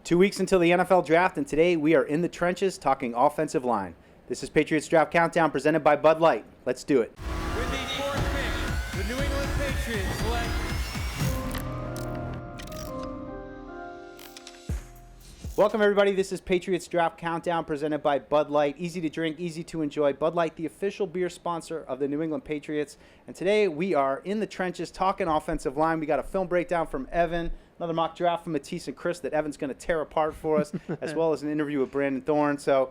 2 weeks until the NFL draft, and today we are in the trenches talking offensive line. This is Patriots Draft Countdown presented by Bud Light. Let's do it. With the fourth pick, the New England Patriots select. Welcome, everybody. This is Patriots Draft Countdown presented by Bud Light. Easy to drink, easy to enjoy. Bud Light, the official beer sponsor of the New England Patriots. And today we are in the trenches talking offensive line. We got a film breakdown from Evan, another mock draft from Matisse and Chris that Evan's going to tear apart for us, as well as an interview with Brandon Thorne. So,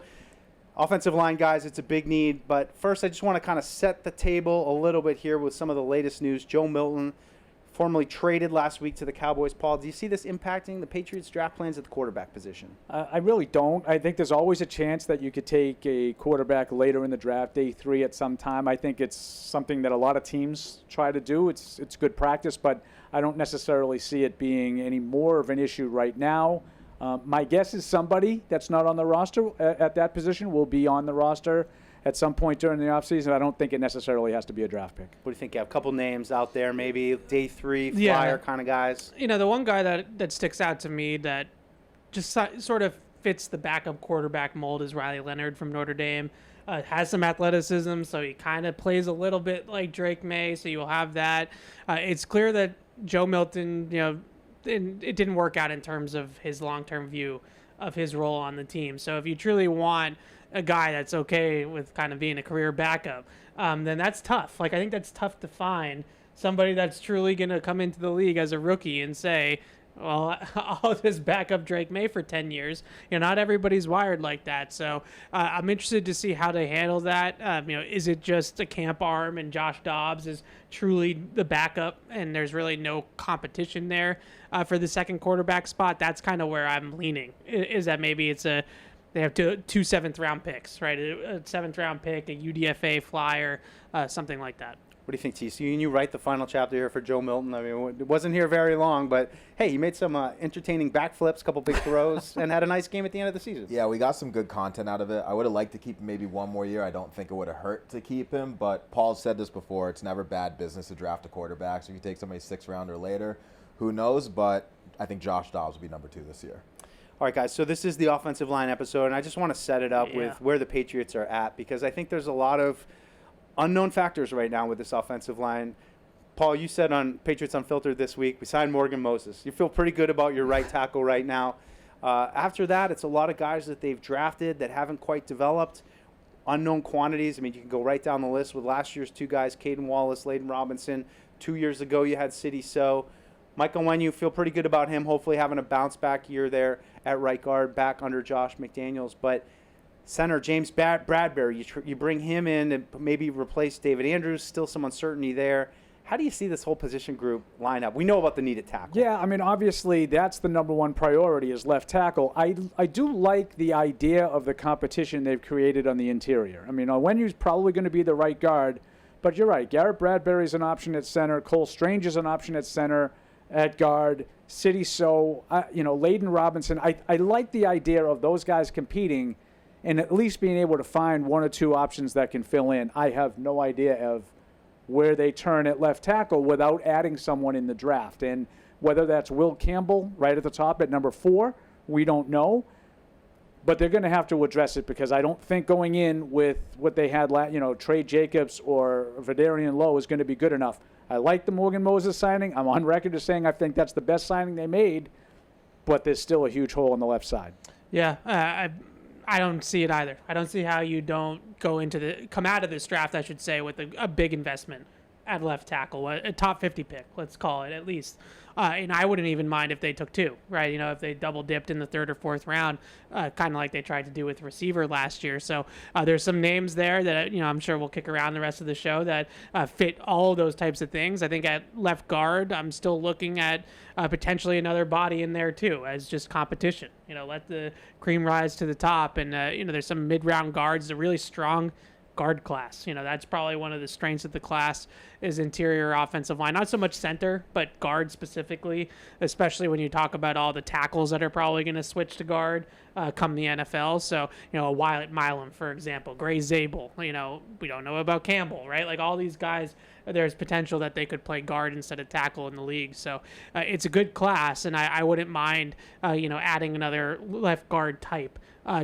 offensive line, guys, it's a big need. But first, I just want to kind of set the table a little bit here with some of the latest news. Joe Milton, formerly traded last week to the Cowboys. Paul, do you see this impacting the Patriots' draft plans at the quarterback position? I really don't. I think there's always a chance that you could take a quarterback later in the draft, day 3 at some time. I think it's something that a lot of teams try to do. It's good practice, but I don't necessarily see it being any more of an issue right now. My guess is somebody that's not on the roster at that position will be on the roster at some point during the offseason. I don't think it necessarily has to be a draft pick. What do you think? You have a couple names out there, maybe day 3 flyer kind of guys. You know, the one guy that sticks out to me that just sort of fits the backup quarterback mold is Riley Leonard from Notre Dame. Has some athleticism, so he kind of plays a little bit like Drake May, so you'll have that. It's clear that Joe Milton, it didn't work out in terms of his long-term view of his role on the team. So if you truly want a guy that's okay with kind of being a career backup, then that's tough. I think that's tough to find somebody that's truly going to come into the league as a rookie and say, well, I'll just back up Drake May for 10 years. Not everybody's wired like that. So I'm interested to see how they handle that. Is it just a camp arm and Josh Dobbs is truly the backup and there's really no competition there for the second quarterback spot? That's kind of where I'm leaning, is that maybe they have two seventh-round picks, right? A seventh-round pick, a UDFA flyer, something like that. What do you think, T? So you write the final chapter here for Joe Milton. I mean, it wasn't here very long, but, hey, he made some entertaining backflips, a couple big throws, and had a nice game at the end of the season. Yeah, we got some good content out of it. I would have liked to keep him maybe one more year. I don't think it would have hurt to keep him, but Paul said this before. It's never bad business to draft a quarterback. So if you take somebody 6th round or later, who knows? But I think Josh Dobbs will be number 2 this year. All right, guys, so this is the offensive line episode, and I just want to set it up with where the Patriots are at, because I think there's a lot of unknown factors right now with this offensive line. Paul, you said on Patriots Unfiltered this week, we signed Morgan Moses. You feel pretty good about your right tackle right now. After that, it's a lot of guys that they've drafted that haven't quite developed, unknown quantities. I mean, you can go right down the list with last year's 2 guys, Caden Wallace, Layden Robinson. 2 years ago, you had Sidney So. Michael Onwenu, feel pretty good about him, hopefully having a bounce-back year there at right guard, back under Josh McDaniels. But center James Bradbury, you bring him in and maybe replace David Andrews, still some uncertainty there. How do you see this whole position group line up? We know about the need at tackle. Yeah, I mean, obviously that's the number one priority is left tackle. I do like the idea of the competition they've created on the interior. I mean, Onwenu's probably going to be the right guard, but you're right. Garrett Bradbury's an option at center. Cole Strange is an option at center. At guard, Sidney So, Layden Robinson. I like the idea of those guys competing and at least being able to find 1 or 2 options that can fill in. I have no idea of where they turn at left tackle without adding someone in the draft. And whether that's Will Campbell right at the top at number 4, we don't know. But they're going to have to address it because I don't think going in with what they had, Trey Jacobs or Vidarian Lowe is going to be good enough. I like the Morgan Moses signing. I'm on record as saying I think that's the best signing they made, but there's still a huge hole on the left side. Yeah, I don't see it either. I don't see how you don't come out of this draft, I should say, with a big investment at left tackle, a top 50 pick, let's call it at least. And I wouldn't even mind if they took 2, right? If they double dipped in the 3rd or 4th round, kind of like they tried to do with receiver last year. So there's some names there that, I'm sure we'll kick around the rest of the show that fit all of those types of things. I think at left guard, I'm still looking at potentially another body in there too, as just competition. Let the cream rise to the top. And, there's some mid-round guards, the really strong guard class. That's probably one of the strengths of the class is interior offensive line. Not so much center, but guard specifically, especially when you talk about all the tackles that are probably going to switch to guard come the NFL. So, a Wyatt Milam, for example, Gray Zabel, we don't know about Campbell, right? Like all these guys, there's potential that they could play guard instead of tackle in the league. So it's a good class, and I wouldn't mind, adding another left guard type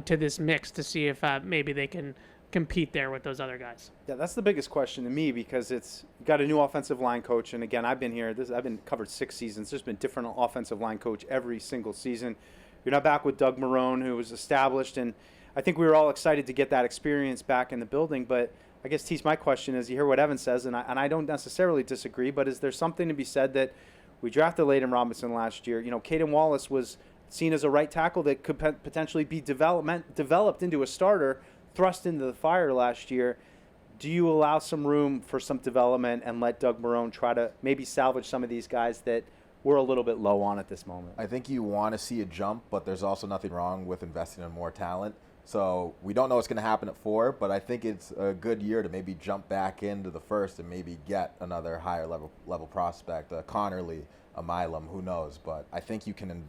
to this mix to see if maybe they can compete there with those other guys. Yeah, that's the biggest question to me because it's got a new offensive line coach, and again, I've been covered 6 seasons. There's been different offensive line coach every single season. You're not back with Doug Marrone, who was established, and I think we were all excited to get that experience back in the building. But I guess, Tease, my question is, you hear what Evan says, and I don't necessarily disagree, but is there something to be said that we drafted Layden Robinson last year? Caden Wallace was seen as a right tackle that could potentially be developed into a starter, thrust into the fire last year. Do you allow some room for some development and let Doug Marrone try to maybe salvage some of these guys that we're a little bit low on at this moment? I think you want to see a jump, but there's also nothing wrong with investing in more talent. So we don't know what's going to happen at 4, but I think it's a good year to maybe jump back into the first and maybe get another higher level prospect, a Connerly, a Milam, who knows. But I think you can.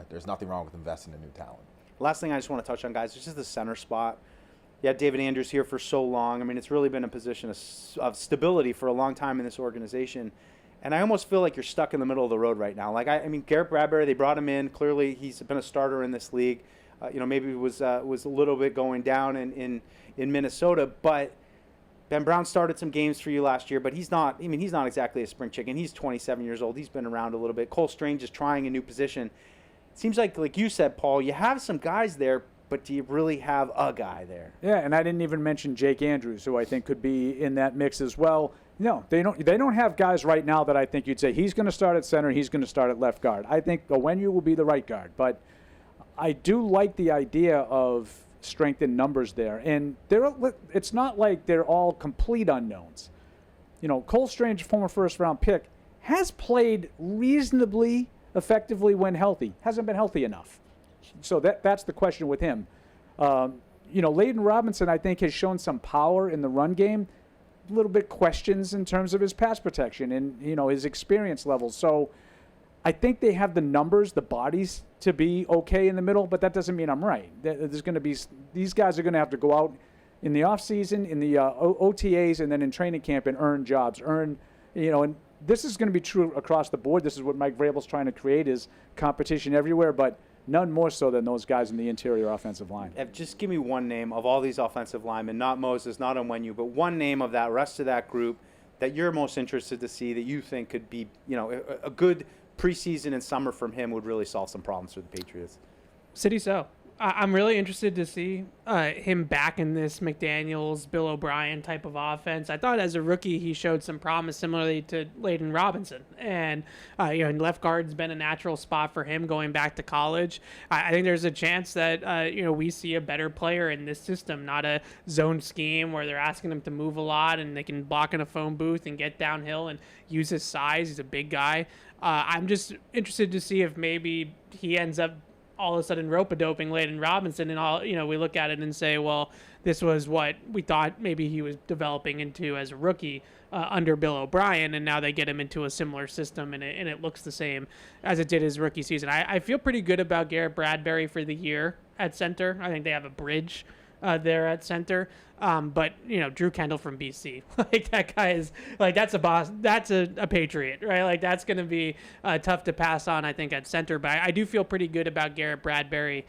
There's nothing wrong with investing in new talent. Last thing I just want to touch on, guys, is just the center spot. Yeah, David Andrews here for so long. I mean, it's really been a position of stability for a long time in this organization. And I almost feel like you're stuck in the middle of the road right now. Like, I mean, Garrett Bradbury, they brought him in. Clearly, he's been a starter in this league. Maybe it was a little bit going down in Minnesota. But Ben Brown started some games for you last year, but he's not exactly a spring chicken. He's 27 years old. He's been around a little bit. Cole Strange is trying a new position. It seems like you said, Paul, you have some guys there, but do you really have a guy there? Yeah, and I didn't even mention Jake Andrews, who I think could be in that mix as well. No, they don't have guys right now that I think you'd say he's going to start at center, he's going to start at left guard. I think Owenu will be the right guard, but I do like the idea of strength in numbers there. And it's not like they're all complete unknowns. Cole Strange, former first-round pick, has played reasonably effectively when healthy. Hasn't been healthy enough. So that's the question with him. Layden Robinson, I think, has shown some power in the run game. A little bit questions in terms of his pass protection and, his experience levels. So I think they have the numbers, the bodies to be okay in the middle, but that doesn't mean I'm right. There's going to be these guys are going to have to go out in the offseason, in the OTAs, and then in training camp and earn jobs, and this is going to be true across the board. This is what Mike Vrabel's trying to create is competition everywhere, but none more so than those guys in the interior offensive line. Just give me one name of all these offensive linemen, not Moses, not Onwenu, but one name of that rest of that group that you're most interested to see that you think could be, a good preseason and summer from him would really solve some problems for the Patriots. City So. I'm really interested to see him back in this McDaniels, Bill O'Brien type of offense. I thought as a rookie he showed some promise similarly to Layden Robinson. And, left guard's been a natural spot for him going back to college. I think there's a chance that, we see a better player in this system, not a zone scheme where they're asking him to move a lot and they can block in a phone booth and get downhill and use his size. He's a big guy. I'm just interested to see if maybe he ends up all of a sudden rope-a-doping Layden Robinson and all, we look at it and say, well, this was what we thought maybe he was developing into as a rookie under Bill O'Brien, and now they get him into a similar system and it looks the same as it did his rookie season. I feel pretty good about Garrett Bradbury for the year at center. I think they have a bridge there at center. But, Drew Kendall from BC, that guy is, that's a boss. That's a Patriot, right? That's going to be tough to pass on, I think, at center. But I do feel pretty good about Garrett Bradbury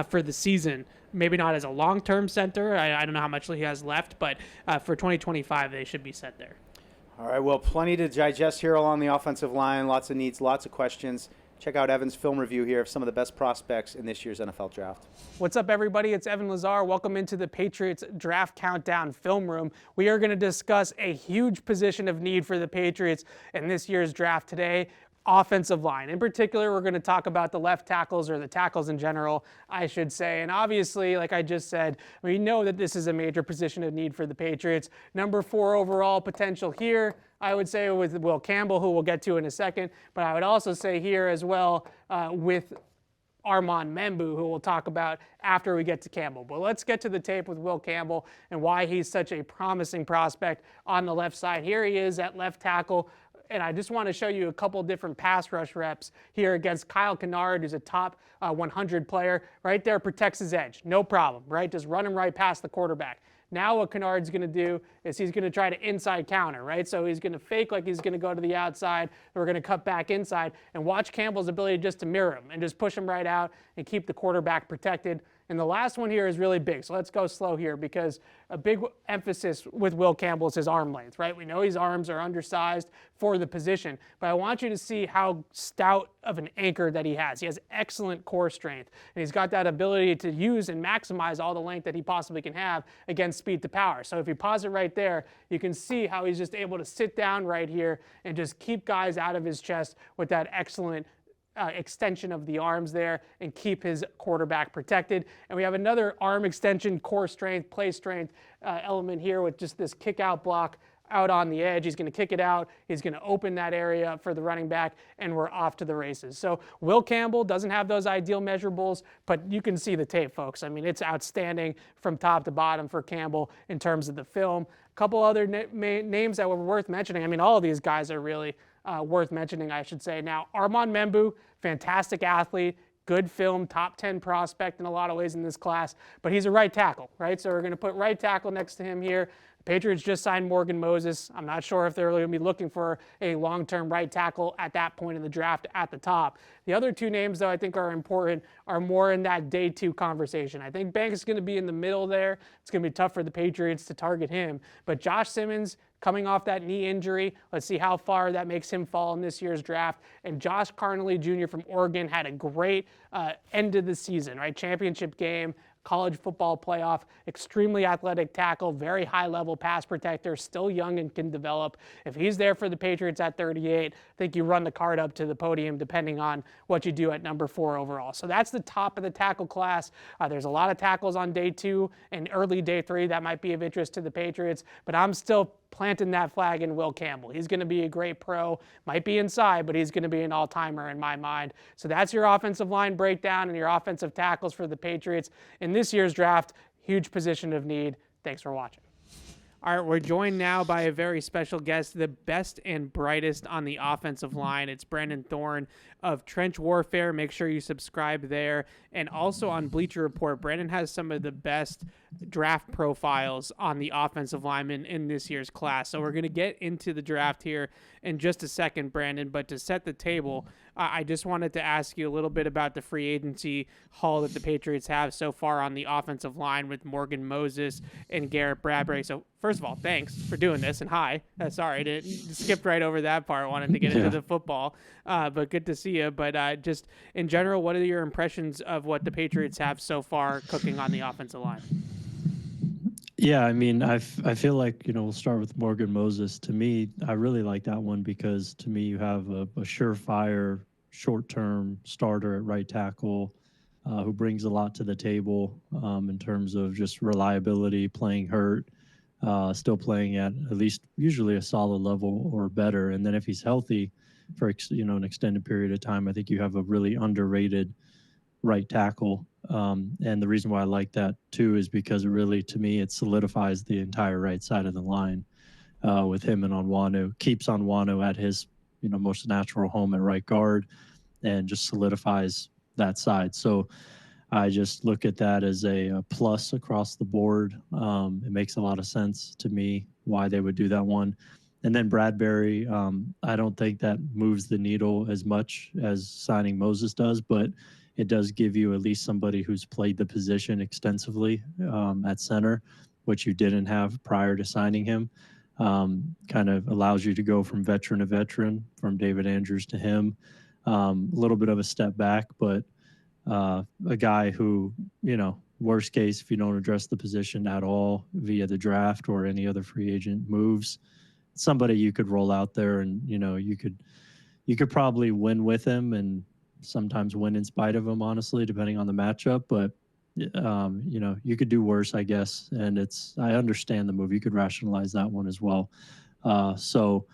for the season. Maybe not as a long-term center. I don't know how much he has left, but for 2025, they should be set there. All right, well, plenty to digest here along the offensive line. Lots of needs, lots of questions. Check out Evan's film review here of some of the best prospects in this year's NFL Draft. What's up, everybody? It's Evan Lazar. Welcome into the Patriots Draft Countdown film room. We are going to discuss a huge position of need for the Patriots in this year's draft today. Offensive line. In particular, we're going to talk about the left tackles, or the tackles in general, I should say. And obviously, like I just said, we know that this is a major position of need for the Patriots. Number 4 overall potential here, I would say, with Will Campbell, who we'll get to in a second. But I would also say here as well with Armand Membu, who we'll talk about after we get to Campbell. But let's get to the tape with Will Campbell and why he's such a promising prospect on the left side. Here he is at left tackle. And I just want to show you a couple different pass rush reps here against Kyle Kennard, who's a top 100 player. Right there, protects his edge. No problem, right? Just run him right past the quarterback. Now what Kennard's going to do is he's going to try to inside counter, right? So he's going to fake like he's going to go to the outside. We're going to cut back inside and watch Campbell's ability just to mirror him and just push him right out and keep the quarterback protected. And the last one here is really big. So let's go slow here because a big emphasis with Will Campbell is his arm length, right? We know his arms are undersized for the position, but I want you to see how stout of an anchor that he has. He has excellent core strength, and he's got that ability to use and maximize all the length that he possibly can have against speed to power. So if you pause it right there, you can see how he's just able to sit down right here and just keep guys out of his chest with that excellent extension of the arms there and keep his quarterback protected. And we have another arm extension, core strength, play strength element here with just this kick out block out on the edge. He's going to kick it out. He's going to open that area for the running back, and we're off to the races. So Will Campbell doesn't have those ideal measurables, but you can see the tape, folks. I mean, it's outstanding from top to bottom for Campbell in terms of the film. A couple other names that were worth mentioning. I mean, all of these guys are really worth mentioning, I should say. Now, Armand Membu, fantastic athlete, good film, top 10 prospect in a lot of ways in this class, but he's a right tackle, right? So we're going to put right tackle next to him here. Patriots just signed Morgan Moses. I'm not sure if they're really going to be looking for a long-term right tackle at that point in the draft at the top. The other two names, though, I think are important, are more in that day two conversation. I think Banks is going to be in the middle there. It's going to be tough for the Patriots to target him. But Josh Simmons, coming off that knee injury, let's see how far that makes him fall in this year's draft. And Josh Carnley Jr. from Oregon had a great end of the season, right? Championship game, college football playoff, extremely athletic tackle, very high-level pass protector, still young and can develop. If he's there for the Patriots at 38, I think you run the card up to the podium depending on what you do at number 4 overall. So that's the top of the tackle class. There's a lot of tackles on day 2 and early day 3 that might be of interest to the Patriots, but I'm still planting that flag in Will Campbell. He's going to be a great pro, might be inside, but he's going to be an all-timer in my mind. So that's your offensive line breakdown and your offensive tackles for the Patriots in this year's draft. Huge position of need. Thanks for watching. All right, we're joined now by a very special guest, the best and brightest on the offensive line. It's Brandon Thorne of Trench Warfare. Make sure you subscribe there. And also on Bleacher Report, Brandon has some of the best draft profiles on the offensive linemen in this year's class. So we're going to get into the draft here in just a second, Brandon. But to set the table, I just wanted to ask you a little bit about the free agency haul that the Patriots have so far on the offensive line with Morgan Moses and Garrett Bradbury. So first of all, thanks for doing this, and hi. Sorry, skipped right over that part. Wanted to get into the football, but good to see you. But just in general, what are your impressions of what the Patriots have so far cooking on the offensive line? Yeah, I mean, I feel like, we'll start with Morgan Moses. To me, I really like that one because, to me, you have a surefire, short-term starter at right tackle who brings a lot to the table in terms of just reliability, playing hurt, still playing at least usually a solid level or better. And then if he's healthy for, an extended period of time, I think you have a really underrated right tackle. And the reason why I like that too is because it really, to me, it solidifies the entire right side of the line with him and Onwenu, keeps Onwenu at his, most natural home at right guard and just solidifies that side. So I just look at that as a plus across the board. It makes a lot of sense to me why they would do that one. And then Bradbury, I don't think that moves the needle as much as signing Moses does, but it does give you at least somebody who's played the position extensively at center, which you didn't have prior to signing him. Kind of allows you to go from veteran to veteran, from David Andrews to him. A little bit of a step back, but a guy who, worst case, if you don't address the position at all via the draft or any other free agent moves, somebody you could roll out there and, you could probably win with him and sometimes win in spite of him, honestly, depending on the matchup. But, you could do worse, I guess. And I understand the move. You could rationalize that one as well. So,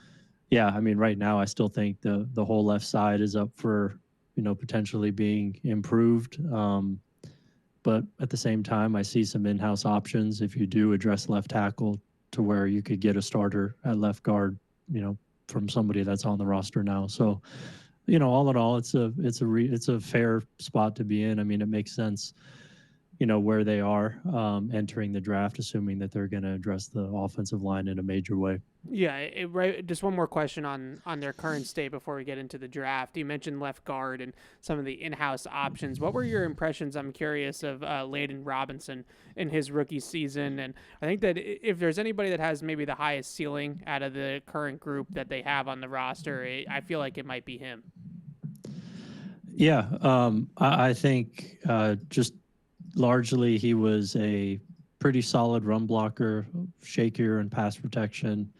yeah, I mean, right now, I still think the whole left side is up for potentially being improved. But at the same time, I see some in-house options if you do address left tackle to where you could get a starter at left guard, from somebody that's on the roster now. So, all in all, it's a fair spot to be in. I mean, it makes sense, where they are entering the draft, assuming that they're going to address the offensive line in a major way. Yeah, right. Just one more question on their current state before we get into the draft. You mentioned left guard and some of the in-house options. What were your impressions? I'm curious of Layden Robinson in his rookie season, and I think that if there's anybody that has maybe the highest ceiling out of the current group that they have on the roster, I feel like it might be him. Yeah, I think just largely he was a pretty solid run blocker, shakier in pass protection.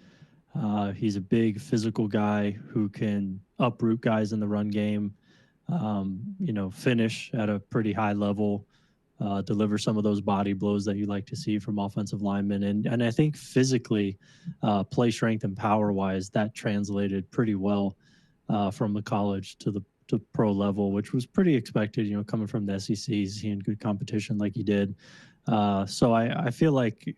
He's a big physical guy who can uproot guys in the run game, finish at a pretty high level, deliver some of those body blows that you like to see from offensive linemen. And I think physically, play strength and power wise, that translated pretty well from the college to pro level, which was pretty expected, coming from the SEC, seeing good competition like he did. So I feel like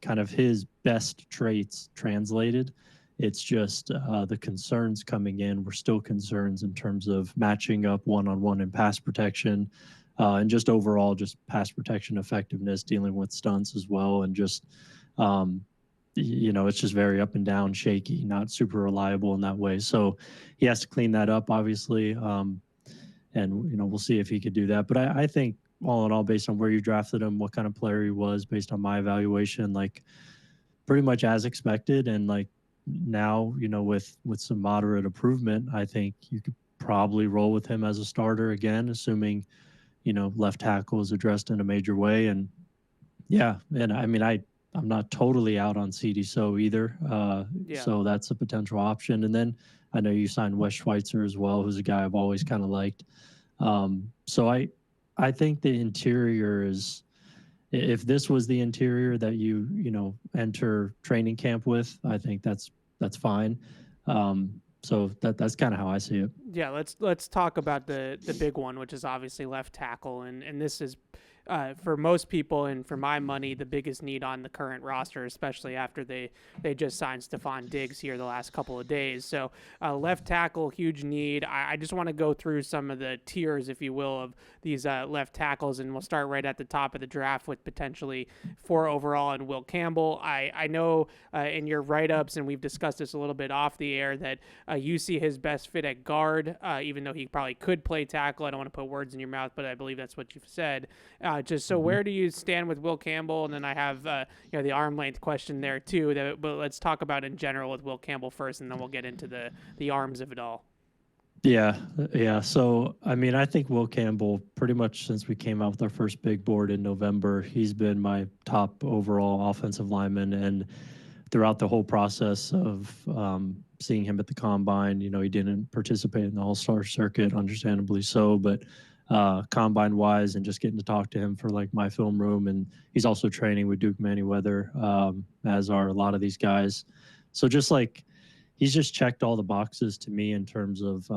kind of his best traits translated. It's just the concerns coming in were still concerns in terms of matching up one-on-one in pass protection and just overall just pass protection effectiveness, dealing with stunts as well. And just, it's just very up and down, shaky, not super reliable in that way. So he has to clean that up, obviously. And, we'll see if he could do that. But I think all in all, based on where you drafted him, what kind of player he was, based on my evaluation, like pretty much as expected. And like now, with some moderate improvement, I think you could probably roll with him as a starter again, assuming, left tackle is addressed in a major way. And yeah, and I mean, I'm not totally out on CD So either. So that's a potential option. And then I know you signed Wes Schweitzer as well, who's a guy I've always kind of liked. So I think the interior is, if this was the interior that you enter training camp with, I think that's fine. So that's kind of how I see it. Yeah, let's talk about the big one, which is obviously left tackle, and this is for most people and for my money the biggest need on the current roster, especially after they just signed Stephon Diggs here the last couple of days. So left tackle, huge need. I just want to go through some of the tiers, if you will, of these left tackles, and we'll start right at the top of the draft with potentially 4 overall and Will Campbell. I know in your write-ups, and we've discussed this a little bit off the air, that you see his best fit at guard, even though he probably could play tackle. I don't want to put words in your mouth, but I believe that's what you've said. Where do you stand with Will Campbell? And then I have the arm length question there too. But let's talk about in general with Will Campbell first, and then we'll get into the arms of it all. Yeah. So I mean, I think Will Campbell, pretty much since we came out with our first big board in November, he's been my top overall offensive lineman, and throughout the whole process of seeing him at the combine, he didn't participate in the All-Star circuit, understandably so, but combine wise and just getting to talk to him for like my film room. And he's also training with Duke Manyweather, as are a lot of these guys. So just like, he's just checked all the boxes to me in terms of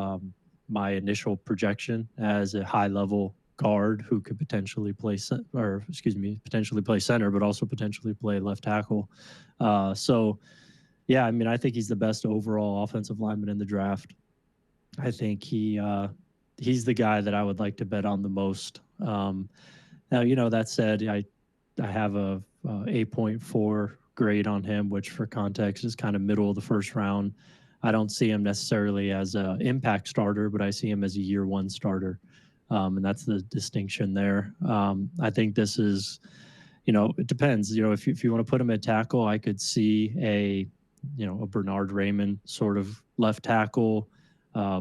my initial projection as a high level guard who could potentially play center, but also potentially play left tackle. So yeah, I mean, I think he's the best overall offensive lineman in the draft. I think he's the guy that I would like to bet on the most. Now, that said, I have a 8.4 grade on him, which for context is kind of middle of the first round. I don't see him necessarily as an impact starter, but I see him as a year one starter. And that's the distinction there. I think this is, it depends. If you want to put him at tackle, I could see a Bernard Raymond sort of left tackle,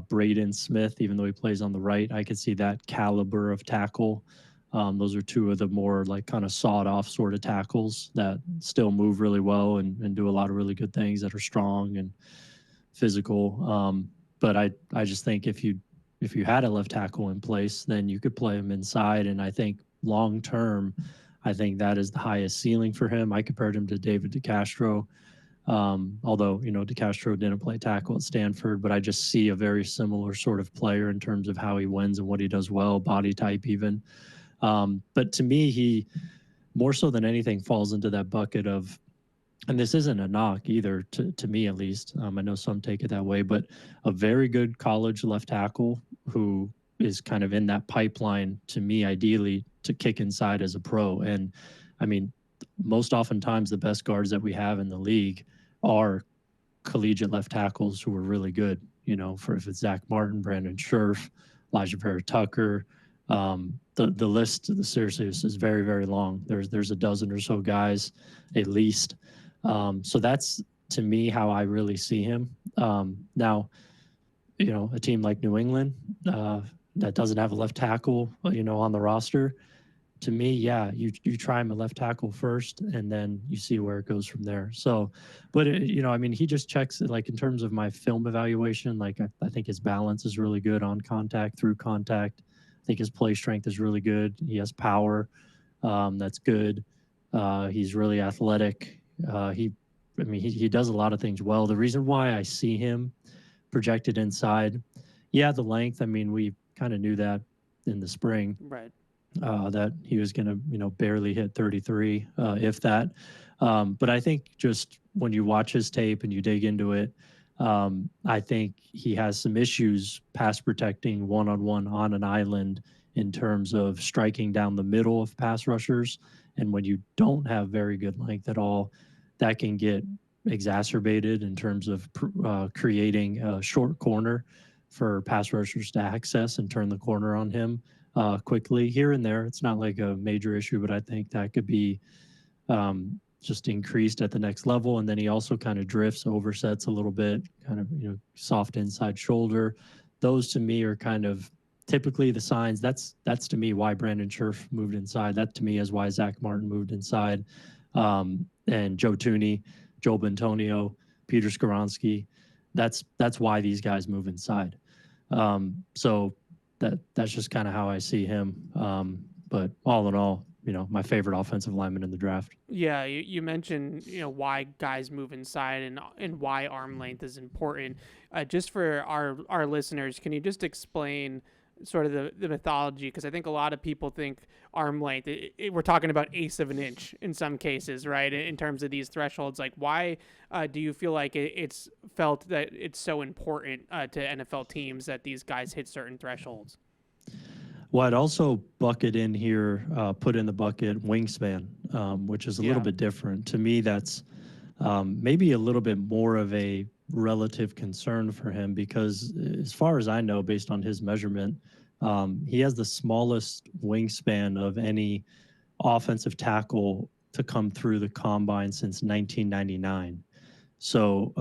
Braden Smith, even though he plays on the right. I could see that caliber of tackle. Those are two of the more like kind of sawed off sort of tackles that still move really well and do a lot of really good things, that are strong and physical. But I just think if you had a left tackle in place, then you could play him inside. And I think long term, I think that is the highest ceiling for him. I compared him to David DeCastro. Although, DeCastro didn't play tackle at Stanford, but I just see a very similar sort of player in terms of how he wins and what he does well, body type even. But to me, he more so than anything falls into that bucket of, and this isn't a knock either, to me at least. I know some take it that way, but a very good college left tackle who is kind of in that pipeline to me, ideally, to kick inside as a pro. And I mean, most oftentimes the best guards that we have in the league are collegiate left tackles who are really good. For if it's Zach Martin, Brandon Scherf, Elijah Vera Tucker, the list seriously is very, very long. There's a dozen or so guys at least. So that's to me how I really see him. Now, a team like New England that doesn't have a left tackle, on the roster. To me, yeah, you try him at left tackle first, and then you see where it goes from there. So, but he just checks it, like in terms of my film evaluation. Like I think his balance is really good on contact, through contact. I think his play strength is really good. He has power, that's good. He's really athletic. He does a lot of things well. The reason why I see him projected inside, the length. We kind of knew that in the spring. Right. That he was going to, barely hit 33, if that. But I think just when you watch his tape and you dig into it, I think he has some issues pass protecting one-on-one on an island in terms of striking down the middle of pass rushers. And when you don't have very good length at all, that can get exacerbated in terms of creating a short corner for pass rushers to access and turn the corner on him quickly here and there. It's not like a major issue, but I think that could be just increased at the next level. And then he also kind of drifts, oversets a little bit, kind of, soft inside shoulder. Those to me are kind of typically the signs. That's to me why Brandon Scherf moved inside. That to me is why Zach Martin moved inside. And Joe Tooney, Joel Bentonio, Peter Skoronski. That's why these guys move inside. So that's just kind of how I see him. But all in all, my favorite offensive lineman in the draft. Yeah, you mentioned why guys move inside and why arm length is important. Just for our listeners, can you just explain sort of the mythology? Because I think a lot of people think arm length, we're talking about eighths of an inch in some cases, right? In terms of these thresholds, like why do you feel like it's felt that it's so important to NFL teams that these guys hit certain thresholds? Well, I'd also bucket in here, put in the bucket wingspan, which is a little bit different. To me, that's maybe a little bit more of a relative concern for him because as far as I know, based on his measurement, he has the smallest wingspan of any offensive tackle to come through the combine since 1999. So,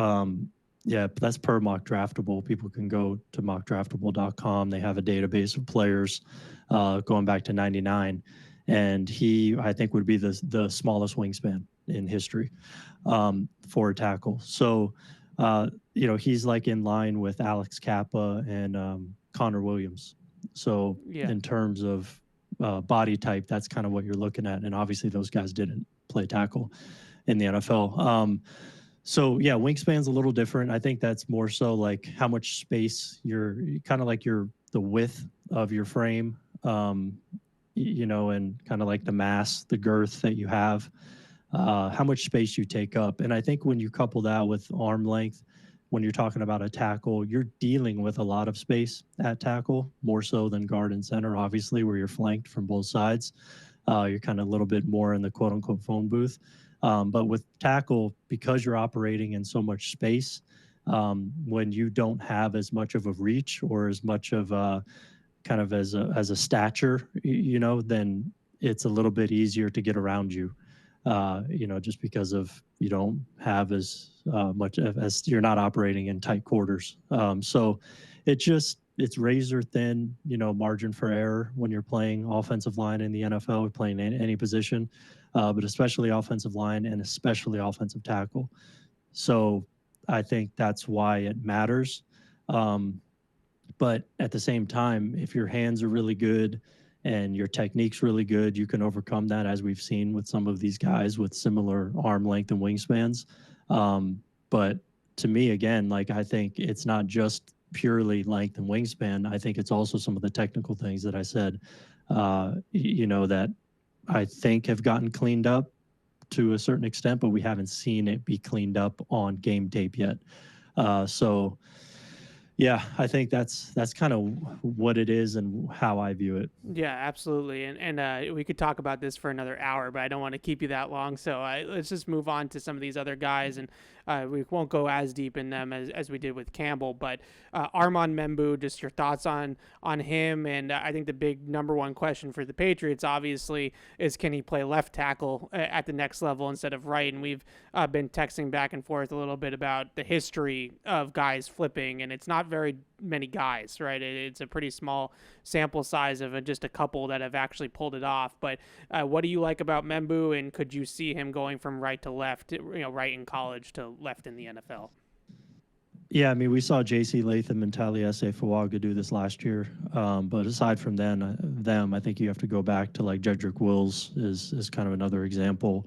that's per Mock Draftable. People can go to mockdraftable.com. They have a database of players going back to 99. And he, I think, would be the smallest wingspan in history for a tackle. So, he's like in line with Alex Kappa and Connor Williams. So in terms of body type, that's kind of what you're looking at. And obviously those guys didn't play tackle in the NFL. So wingspan's a little different. I think that's more so like how much space you're kind of like the width of your frame, and kind of like the mass, the girth that you have, how much space you take up. And I think when you couple that with arm length, when you're talking about a tackle, you're dealing with a lot of space at tackle, more so than guard and center, obviously, where you're flanked from both sides. You're kind of a little bit more in the quote unquote phone booth. But with tackle, because you're operating in so much space, when you don't have as much of a reach or as much of a kind of as a stature, then it's a little bit easier to get around you, just because of you don't have as much as you're not operating in tight quarters. So it's razor thin, margin for error when you're playing offensive line in the NFL or playing any position, but especially offensive line and especially offensive tackle. So I think that's why it matters. But at the same time, if your hands are really good and your technique's really good, you can overcome that, as we've seen with some of these guys with similar arm length and wingspans. But to me, again, like I think it's not just purely length and wingspan. I think it's also some of the technical things that I said, that I think have gotten cleaned up to a certain extent, but we haven't seen it be cleaned up on game tape yet. So yeah, I think that's kind of what it is and how I view it. Yeah, absolutely. And we could talk about this for another hour, but I don't want to keep you that long. So let's just move on to some of these other guys, and we won't go as deep in them as we did with Campbell. But Armand Membu, just your thoughts on him. And I think the big number one question for the Patriots, obviously, is can he play left tackle at the next level instead of right? And we've been texting back and forth a little bit about the history of guys flipping, and it's not very many guys, right? It's a pretty small sample size of just a couple that have actually pulled it off. But what do you like about Membu, and could you see him going from right to left, right in college to left in the NFL? Yeah, I mean, we saw J.C. Latham and Taliese Fuaga do this last year. But aside from them, I think you have to go back to like Jedrick Wills is kind of another example.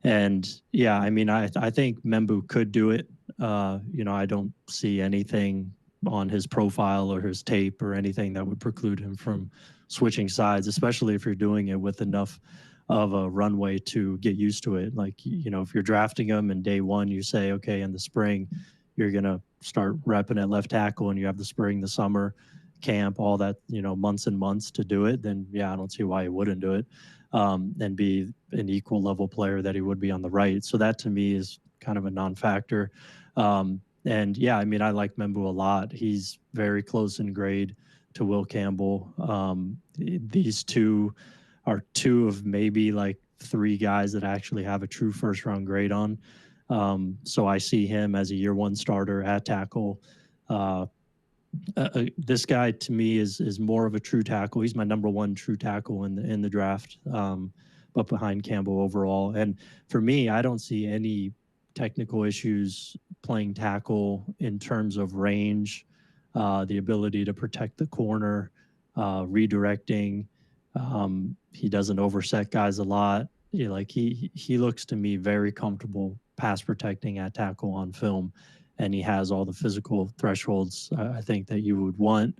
And yeah, I mean, I think Membu could do it. I don't see anything on his profile or his tape or anything that would preclude him from switching sides, especially if you're doing it with enough of a runway to get used to it. Like, if you're drafting him and day one, you say, okay, in the spring, you're going to start repping at left tackle and you have the spring, the summer camp, all that, months and months to do it, then yeah, I don't see why he wouldn't do it and be an equal level player that he would be on the right. So that to me is kind of a non-factor. And yeah, I mean, I like Membu a lot. He's very close in grade to Will Campbell. These two are two of maybe like three guys that actually have a true first round grade on. So I see him as a year one starter at tackle. This guy to me is more of a true tackle. He's my number one true tackle in the draft, but behind Campbell overall. And for me, I don't see any technical issues playing tackle in terms of range, the ability to protect the corner, redirecting. He doesn't overset guys a lot. He looks to me very comfortable pass protecting at tackle on film, and he has all the physical thresholds I think that you would want.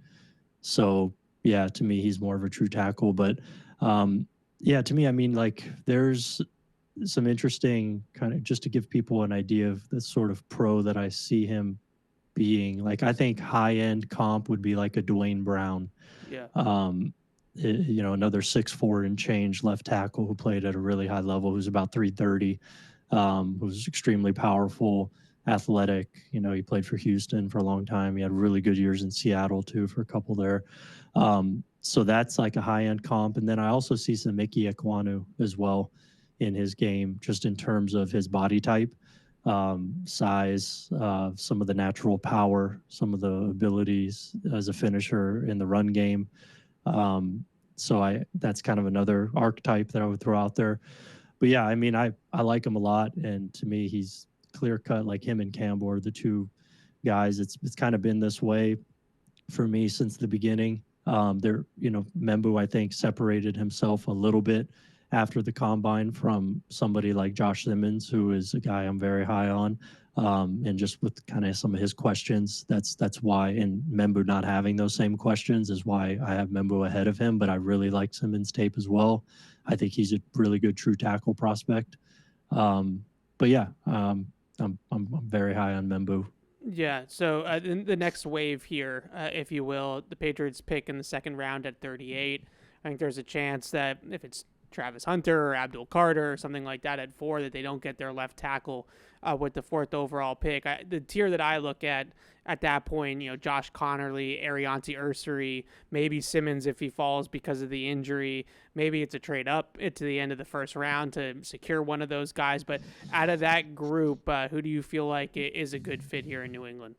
So yeah, to me, he's more of a true tackle. But yeah, to me, I mean, like there's some interesting kind of, just to give people an idea of the sort of pro that I see him being. Like I think high end comp would be like a Dwayne Brown. Yeah. Another 6'4" and change left tackle who played at a really high level, who's about 330, who's extremely powerful, athletic. He played for Houston for a long time. He had really good years in Seattle too for a couple there. So that's like a high-end comp. And then I also see some Mickey Ekwonu as well in his game, just in terms of his body type, size, some of the natural power, some of the abilities as a finisher in the run game. So that's kind of another archetype that I would throw out there. But yeah, I mean, I like him a lot. And to me, he's clear cut. Like him and Campbell are the two guys. It's kind of been this way for me since the beginning. Membu, I think, separated himself a little bit after the combine from somebody like Josh Simmons, who is a guy I'm very high on. And just with kind of some of his questions, that's why, and Membu not having those same questions is why I have Membu ahead of him. But I really like Simmons' tape as well. I think he's a really good true tackle prospect. But yeah, I'm very high on Membu. Yeah, so the next wave here, if you will, the Patriots pick in the second round at 38. I think there's a chance that if it's Travis Hunter or Abdul Carter or something like that at 4, that they don't get their left tackle with the 4th overall pick. The tier that I look at that point, Josh Connerly, Arianti Ursary, maybe Simmons if he falls because of the injury. Maybe it's a trade up to the end of the first round to secure one of those guys. But out of that group, who do you feel like is a good fit here in New England?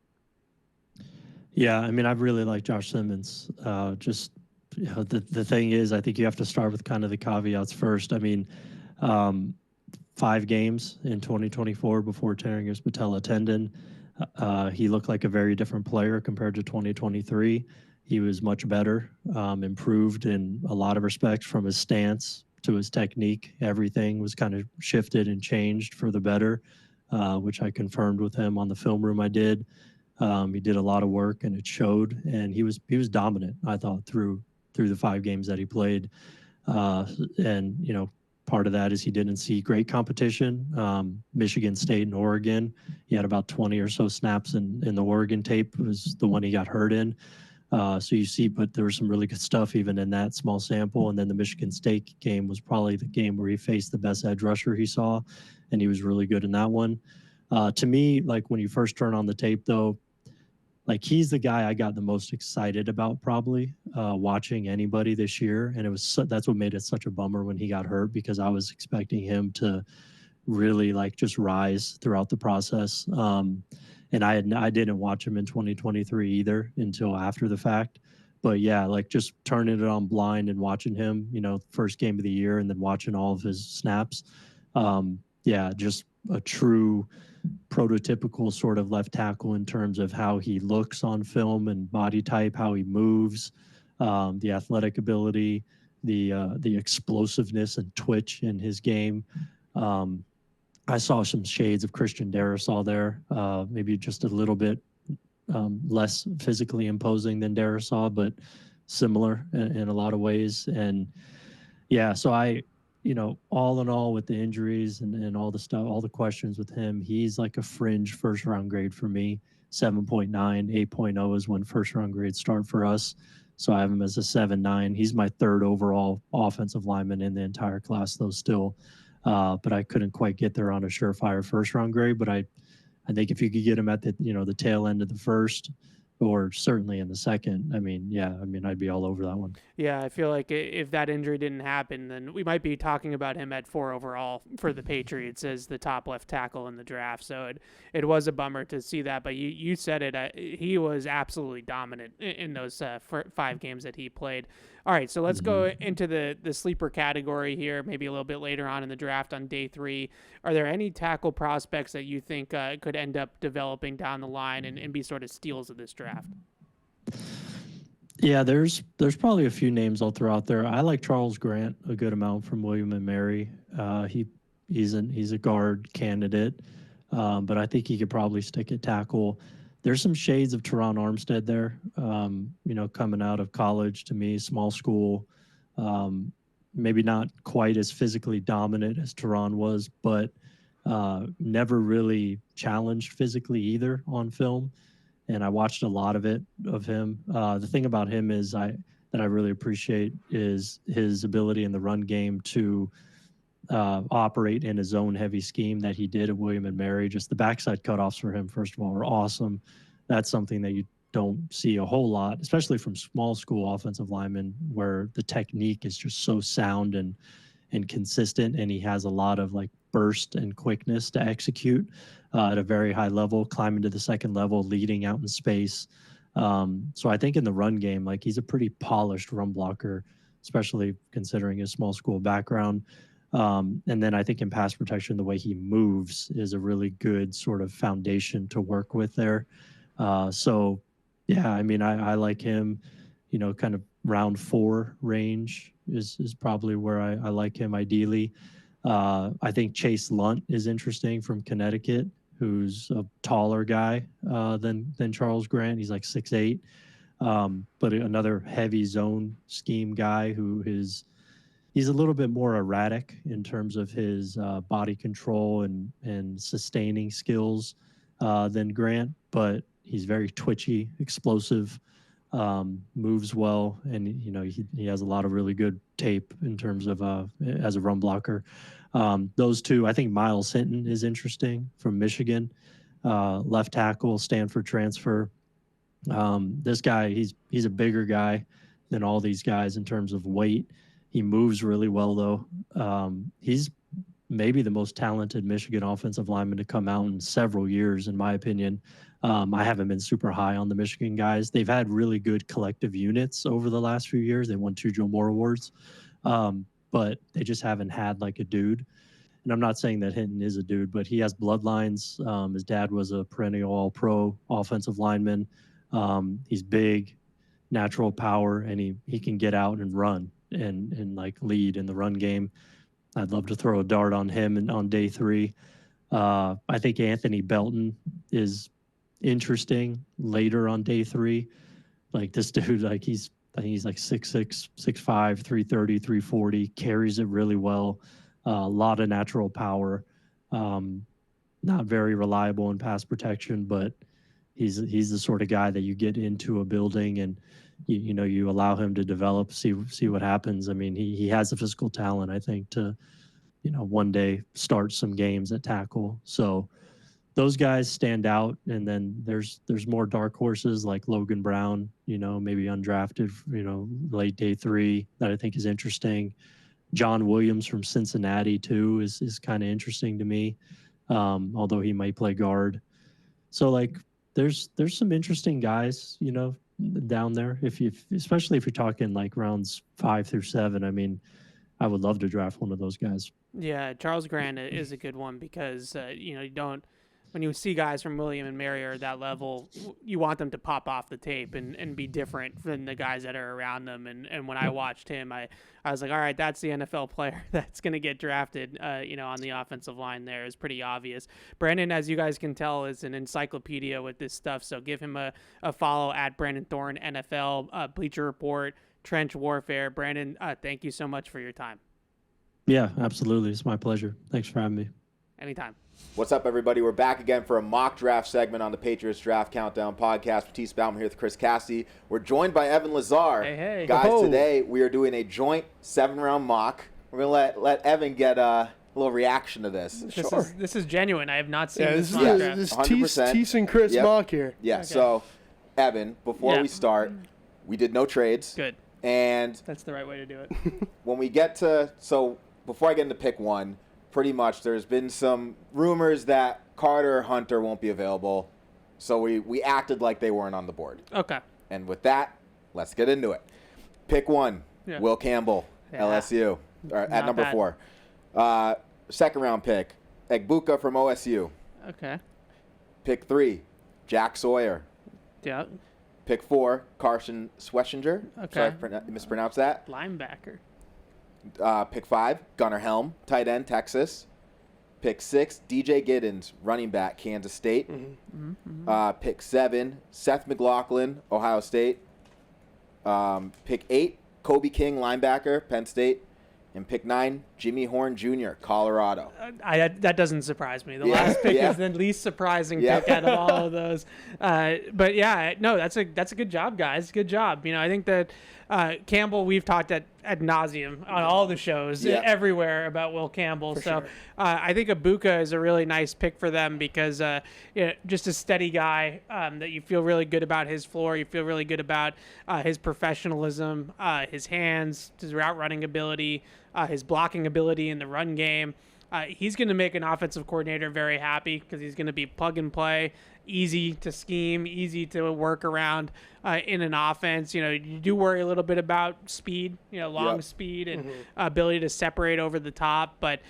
Yeah, I mean, I really like Josh Simmons. The thing is, I think you have to start with kind of the caveats first. I mean, 5 games in 2024 before tearing his patella tendon. He looked like a very different player compared to 2023. He was much better, improved in a lot of respects, from his stance to his technique. Everything was kind of shifted and changed for the better. which I confirmed with him on the film room I did. He did a lot of work, and it showed. And he was dominant, I thought, through the 5 games that he played. And part of that is he didn't see great competition. Michigan State and Oregon, he had about 20 or so snaps in the Oregon tape, was the one he got hurt in. So you see, but there was some really good stuff even in that small sample. And then the Michigan State game was probably the game where he faced the best edge rusher he saw, and he was really good in that one. To me, like when you first turn on the tape, though, like he's the guy I got the most excited about probably watching anybody this year, and that's what made it such a bummer when he got hurt, because I was expecting him to really like just rise throughout the process. And I didn't watch him in 2023 either until after the fact. But yeah, like just turning it on blind and watching him, first game of the year, and then watching all of his snaps. Yeah, just a true prototypical sort of left tackle in terms of how he looks on film and body type, how he moves, the athletic ability, the explosiveness and twitch in his game. I saw some shades of Christian Darrisaw there, maybe just a little bit less physically imposing than Darrisaw, but similar in a lot of ways. And yeah, so all in all, with the injuries and all the stuff, all the questions with him, he's like a fringe first round grade for me. 7.9, 8.0 is when first round grades start for us. So I have him as a 7.9. He's my 3rd overall offensive lineman in the entire class, though, still. But I couldn't quite get there on a surefire first round grade. But I think if you could get him at the tail end of the first, or certainly in the second, I'd be all over that one. Yeah, I feel like if that injury didn't happen, then we might be talking about him at 4 overall for the Patriots as the top left tackle in the draft. So it was a bummer to see that. But you said it. He was absolutely dominant in those 5 games that he played. All right, so let's go into the sleeper category here, maybe a little bit later on in the draft on day 3. Are there any tackle prospects that you think could end up developing down the line and be sort of steals of this draft? Yeah, there's probably a few names I'll throw out there. I like Charles Grant a good amount from William and Mary. He's a guard candidate, but I think he could probably stick at tackle. There's some shades of Teron Armstead there, coming out of college to me, small school, maybe not quite as physically dominant as Teron was, but never really challenged physically either on film. And I watched a lot of him. The thing about him that I really appreciate is his ability in the run game to operate in a zone-heavy scheme that he did at William and Mary. Just the backside cutoffs for him, first of all, are awesome. That's something that you don't see a whole lot, especially from small school offensive linemen, where the technique is just so sound and consistent, and he has a lot of like burst and quickness to execute at a very high level, climbing to the second level, leading out in space. So I think in the run game, like he's a pretty polished run blocker, especially considering his small school background. And then I think in pass protection, the way he moves is a really good sort of foundation to work with there. So yeah, I like him, kind of round 4 range is probably where I like him ideally. I think Chase Lunt is interesting from Connecticut, who's a taller guy than Charles Grant. He's like 6'8", but another heavy zone scheme guy he's a little bit more erratic in terms of his body control and sustaining skills than Grant, but he's very twitchy, explosive, moves well, and he has a lot of really good tape in terms of as a run blocker. Those two, I think Miles Hinton is interesting from Michigan, left tackle, Stanford transfer. This guy, he's a bigger guy than all these guys in terms of weight. He moves really well, though. He's maybe the most talented Michigan offensive lineman to come out in several years, in my opinion. I haven't been super high on the Michigan guys. They've had really good collective units over the last few years. They won 2 Joe Moore Awards, but they just haven't had like a dude. And I'm not saying that Hinton is a dude, but he has bloodlines. His dad was a perennial All-Pro offensive lineman. He's big, natural power, and he can get out and run and like lead in the run game. I'd love to throw a dart on him on day 3. I think Anthony Belton is interesting later on day 3. Like this dude, like I think he's like 6'6", 6'5", 330, 340, carries it really well. A lot of natural power. Not very reliable in pass protection, but he's the sort of guy that you get into a building and you allow him to develop, see what happens. I mean, he has the physical talent, I think, to one day start some games at tackle. So those guys stand out, and then there's more dark horses like Logan Brown, maybe undrafted, late day 3 that I think is interesting. John Williams from Cincinnati too is kind of interesting to me, although he might play guard. So like there's some interesting guys, down there. Especially if you're talking like rounds 5 through 7. I mean, I would love to draft one of those guys. Yeah, Charles Grant is a good one because you don't. When you see guys from William and Mary at that level, you want them to pop off the tape and be different than the guys that are around them. And when I watched him, I was like, all right, that's the NFL player that's going to get drafted, on the offensive line there. Is pretty obvious. Brandon, as you guys can tell, is an encyclopedia with this stuff. So give him a follow at Brandon Thorne, NFL, Bleacher Report, Trench Warfare. Brandon, thank you so much for your time. Yeah, absolutely. It's my pleasure. Thanks for having me. Anytime. What's up, everybody? We're back again for a mock draft segment on the Patriots Draft Countdown podcast. Matisse Bauman here with Chris Cassidy. We're joined by Evan Lazar. Hey. Guys, today we are doing a joint 7-round mock. We're going to let Evan get a little reaction to this. This is genuine. I have not seen Yeah, this this mock is draft. this 100%. Tease and Chris Yep. mock here. Yeah, Okay. so, Evan, before we start, we did no trades. Good. And That's the right way to do it. when we get to, so before I get into pick 1, pretty much there's been some rumors that Carter Hunter won't be available. So we acted like they weren't on the board. Okay. And with that, let's get into it. Pick 1, Yeah. Will Campbell, Yeah. LSU, or at Not number bad. 4. Second round pick, Egbuka from OSU. Okay. Pick 3, Jack Sawyer. Yeah. Pick 4, Carson Schwessinger. Okay. Sorry if I mispronounced that. Linebacker. Pick 5, Gunnar Helm, tight end, Texas. Pick 6, DJ Giddens, running back, Kansas State. Pick 7, Seth McLaughlin, Ohio State. Pick 8, Kobe King, linebacker, Penn State. And pick 9, Jimmy Horn Jr., Colorado. That doesn't surprise me. The Yeah, last pick yeah. is the least surprising Yeah. pick out of all of those. But yeah, no, that's a good job, guys. Good job. I think that Campbell, we've talked ad nauseum on all the shows Yeah. everywhere about Will Campbell. So sure. I think Egbuka is a really nice pick for them because just a steady guy that you feel really good about his floor. You feel really good about his professionalism, his hands, his route running ability, his blocking ability in the run game. He's going to make an offensive coordinator very happy because he's going to be plug and play, easy to scheme, easy to work around in an offense. You do worry a little bit about speed, long Yep. speed and ability to separate over the top. But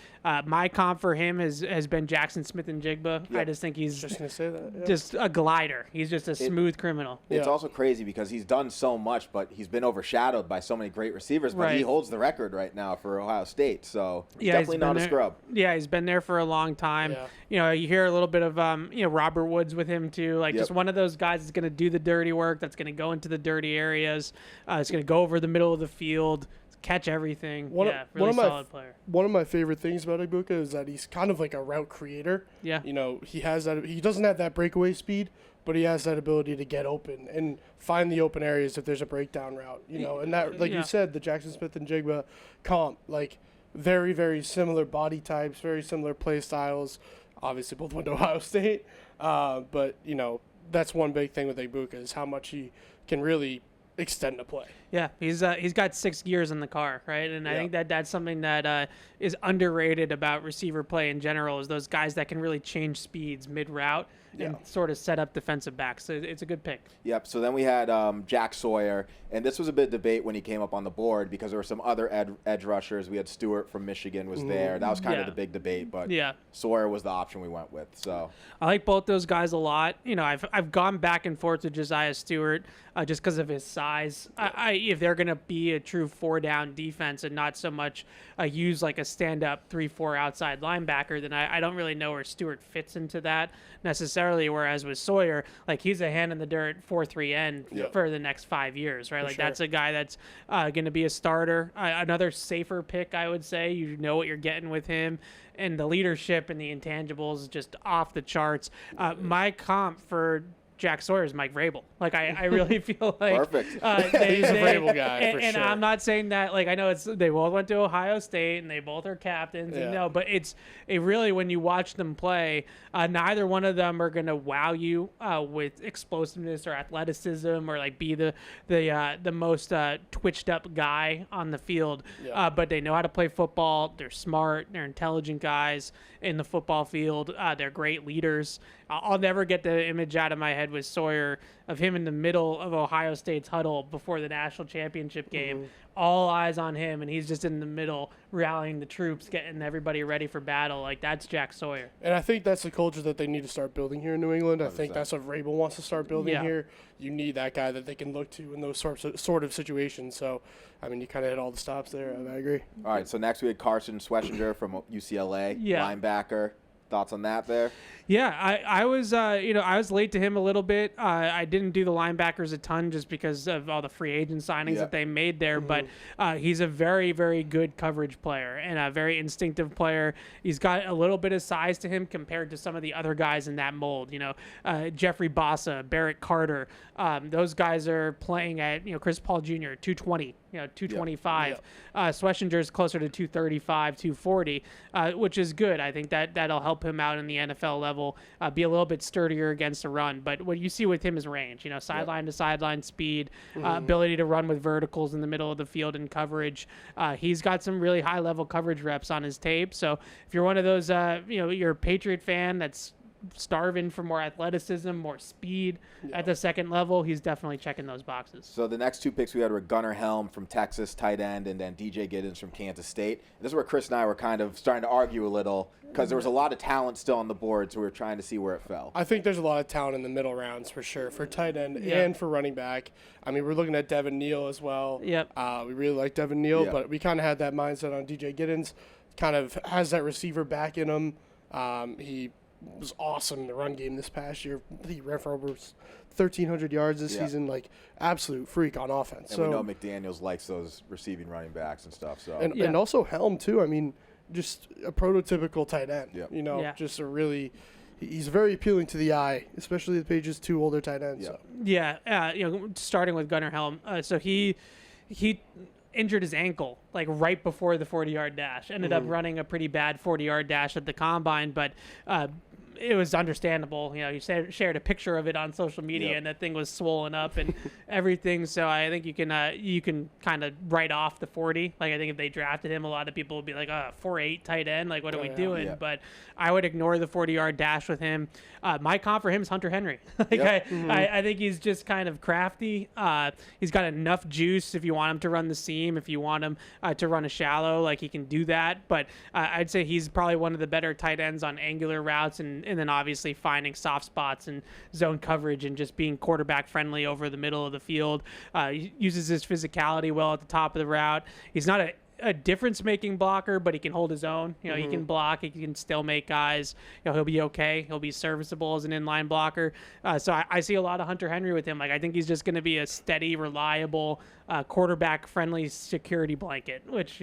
my comp for him has been Jackson Smith and Jigba. I Yep. just think he's Just gonna say that. Yeah. just a glider. He's just a smooth criminal. It's Yeah. also crazy because he's done so much, but he's been overshadowed by so many great receivers. But he Right. holds the record right now for Ohio State, so he's Yeah, definitely he's not been a there. scrub. Yeah, he's been there for a long time. Yeah. You hear a little bit of Robert Woods with him too. Like Yep. just one of those guys that's going to do the dirty work. That's going to go into the dirty areas. It's going to go over the middle of the field, catch everything. One Really of my solid player. One of my favorite things about Egbuka is that he's kind of like a route creator. Yeah. He has that. He doesn't have that breakaway speed, but he has that ability to get open and find the open areas if there's a breakdown route. And that, like Yeah. you said, the Jackson Smith and Jigba comp, like very, very similar body types, very similar play styles. Obviously, both went to Ohio State, but that's one big thing with Egbuka is how much he can really extend the play. Yeah, he's got 6 gears in the car, right? And I think that's something that is underrated about receiver play in general is those guys that can really change speeds mid-route and sort of set up defensive backs. So it's a good pick. Yep. So then we had Jack Sawyer, and this was a bit of debate when he came up on the board because there were some other edge rushers. We had Stewart from Michigan was there. That was kind of Yeah. the big debate, but Yeah. Sawyer was the option we went with. So I like both those guys a lot. I've gone back and forth with Josiah Stewart just because of his size. if they're going to be a true 4-down defense and not so much use like a stand-up 3-4 outside linebacker, then I don't really know where Stewart fits into that necessarily. Whereas with Sawyer, like he's a hand in the dirt 4-3 end for the next 5 years, right? Like that's a guy that's going to be a starter. Another safer pick, I would say. You know what you're getting with him. And the leadership and the intangibles just off the charts. My comp for Jack Sawyer is Mike Vrabel. Like I really feel like Perfect. He's a Vrabel guy and sure. I'm not saying that, like, I know they both went to Ohio State and they both are captains. Yeah. And no, but it really, when you watch them play, neither one of them are going to wow you with explosiveness or athleticism or like be the most twitched up guy on the field. Yeah. But they know how to play football. They're smart. They're intelligent guys in the football field. They're great leaders. I'll never get the image out of my head with Sawyer of him in the middle of Ohio State's huddle before the national championship game. All eyes on him, and he's just in the middle rallying the troops, getting everybody ready for battle. Like, that's Jack Sawyer. And I think that's the culture that they need to start building here in New England. I 100%. think that's what Vrabel wants to start building here. You need that guy that they can look to in those sort of situations. So, I mean, you kind of hit all the stops there. I agree. All right, so next we had Carson Schwessinger from UCLA, linebacker. Thoughts on that there? Yeah, I was I was late to him a little bit. I didn't do the linebackers a ton just because of all the free agent signings that they made there. But he's a very, very good coverage player and a very instinctive player. He's got a little bit of size to him compared to some of the other guys in that mold. Jeffrey Bossa, Barrett Carter. Those guys are playing at Chris Paul Jr. 220. 225. Schwessinger's closer to 235, 240, which is good. I think that'll help him out in the NFL level, be a little bit sturdier against the run. But what you see with him is range, sideline to sideline speed, ability to run with verticals in the middle of the field in coverage. He's got some really high level coverage reps on his tape. So if you're one of those, you're a Patriot fan that's starving for more athleticism, more speed at the second level, he's definitely checking those boxes. So the next two picks we had were Gunnar Helm from Texas, tight end, and then DJ Giddens from Kansas State. This is where Chris and I were kind of starting to argue a little because there was a lot of talent still on the board, so we were trying to see where it fell. I think there's a lot of talent in the middle rounds for sure, for tight end and for running back. I mean, we're looking at Devin Neal as well. Yep. We really like Devin Neal, but we kind of had that mindset on DJ Giddens. Kind of has that receiver back in him. He was awesome in the run game this past year. He ran for over 1,300 yards this season, like absolute freak on offense. And we know McDaniels likes those receiving running backs and stuff. So and also Helm too. I mean, just a prototypical tight end. Yep. Just a really. He's very appealing to the eye, especially the Patriots' two older tight ends. Starting with Gunnar Helm. So he injured his ankle like right before the 40-yard dash. Ended up running a pretty bad 40-yard dash at the combine, but it was understandable. He shared a picture of it on social media, and that thing was swollen up and everything. So I think you can kind of write off the 40. Like, I think if they drafted him, a lot of people would be like, 4.8 tight end. Like, what are we doing? Yeah. But I would ignore the 40-yard dash with him. My comp for him is Hunter Henry. I think he's just kind of crafty. He's got enough juice if you want him to run the seam, if you want him to run a shallow, like he can do that. But I'd say he's probably one of the better tight ends on angular routes and then obviously finding soft spots and zone coverage and just being quarterback friendly over the middle of the field. He uses his physicality well at the top of the route. He's not a difference-making blocker, but he can hold his own. He can block. He can still make guys. He'll be okay. He'll be serviceable as an inline blocker. So I see a lot of Hunter Henry with him. Like, I think he's just going to be a steady, reliable, quarterback-friendly security blanket, which,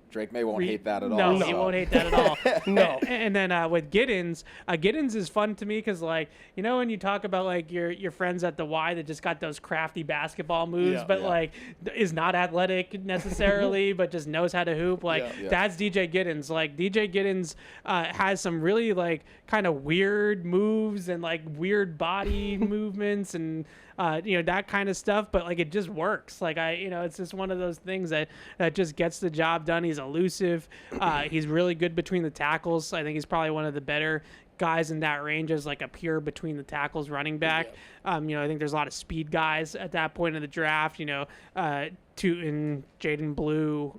Drake May won't hate that at all. No, he won't hate that at all. No. And then with Giddens, Giddens is fun to me because, like, when you talk about, like, your friends at the Y that just got those crafty basketball moves, like, is not athletic necessarily, but just knows how to hoop. Like, that's DJ Giddens. Like, DJ Giddens has some really, like, kind of weird moves and, like, weird body movements and, that kind of stuff, but like it just works. Like it's just one of those things that just gets the job done. He's elusive. He's really good between the tackles. I think he's probably one of the better guys in that range as like a pure between the tackles running back. I think there's a lot of speed guys at that point in the draft. Tootin, Jaden Blue,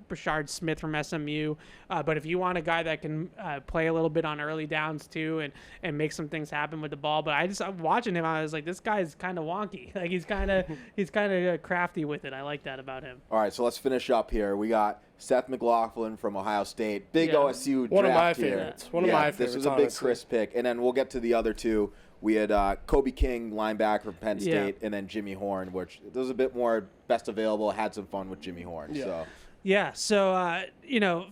Brashard Smith from SMU. But if you want a guy that can play a little bit on early downs too and make some things happen with the ball. But I'm watching him, I was like, this guy's kind of wonky. Like he's kind of crafty with it. I like that about him. All right, so let's finish up here. We got Seth McLaughlin from Ohio State. Big OSU one draft of my here. favorites. One of my favorites. This was a big Chris pick. And then we'll get to the other two. We had Kobe King, linebacker from Penn State, and then Jimmy Horn, which was a bit more best available. Had some fun with Jimmy Horn. So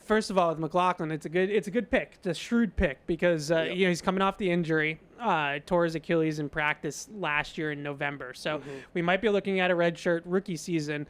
first of all, with McLaughlin, it's a good pick. It's a shrewd pick because he's coming off the injury, tore his Achilles in practice last year in November. So we might be looking at a redshirt rookie season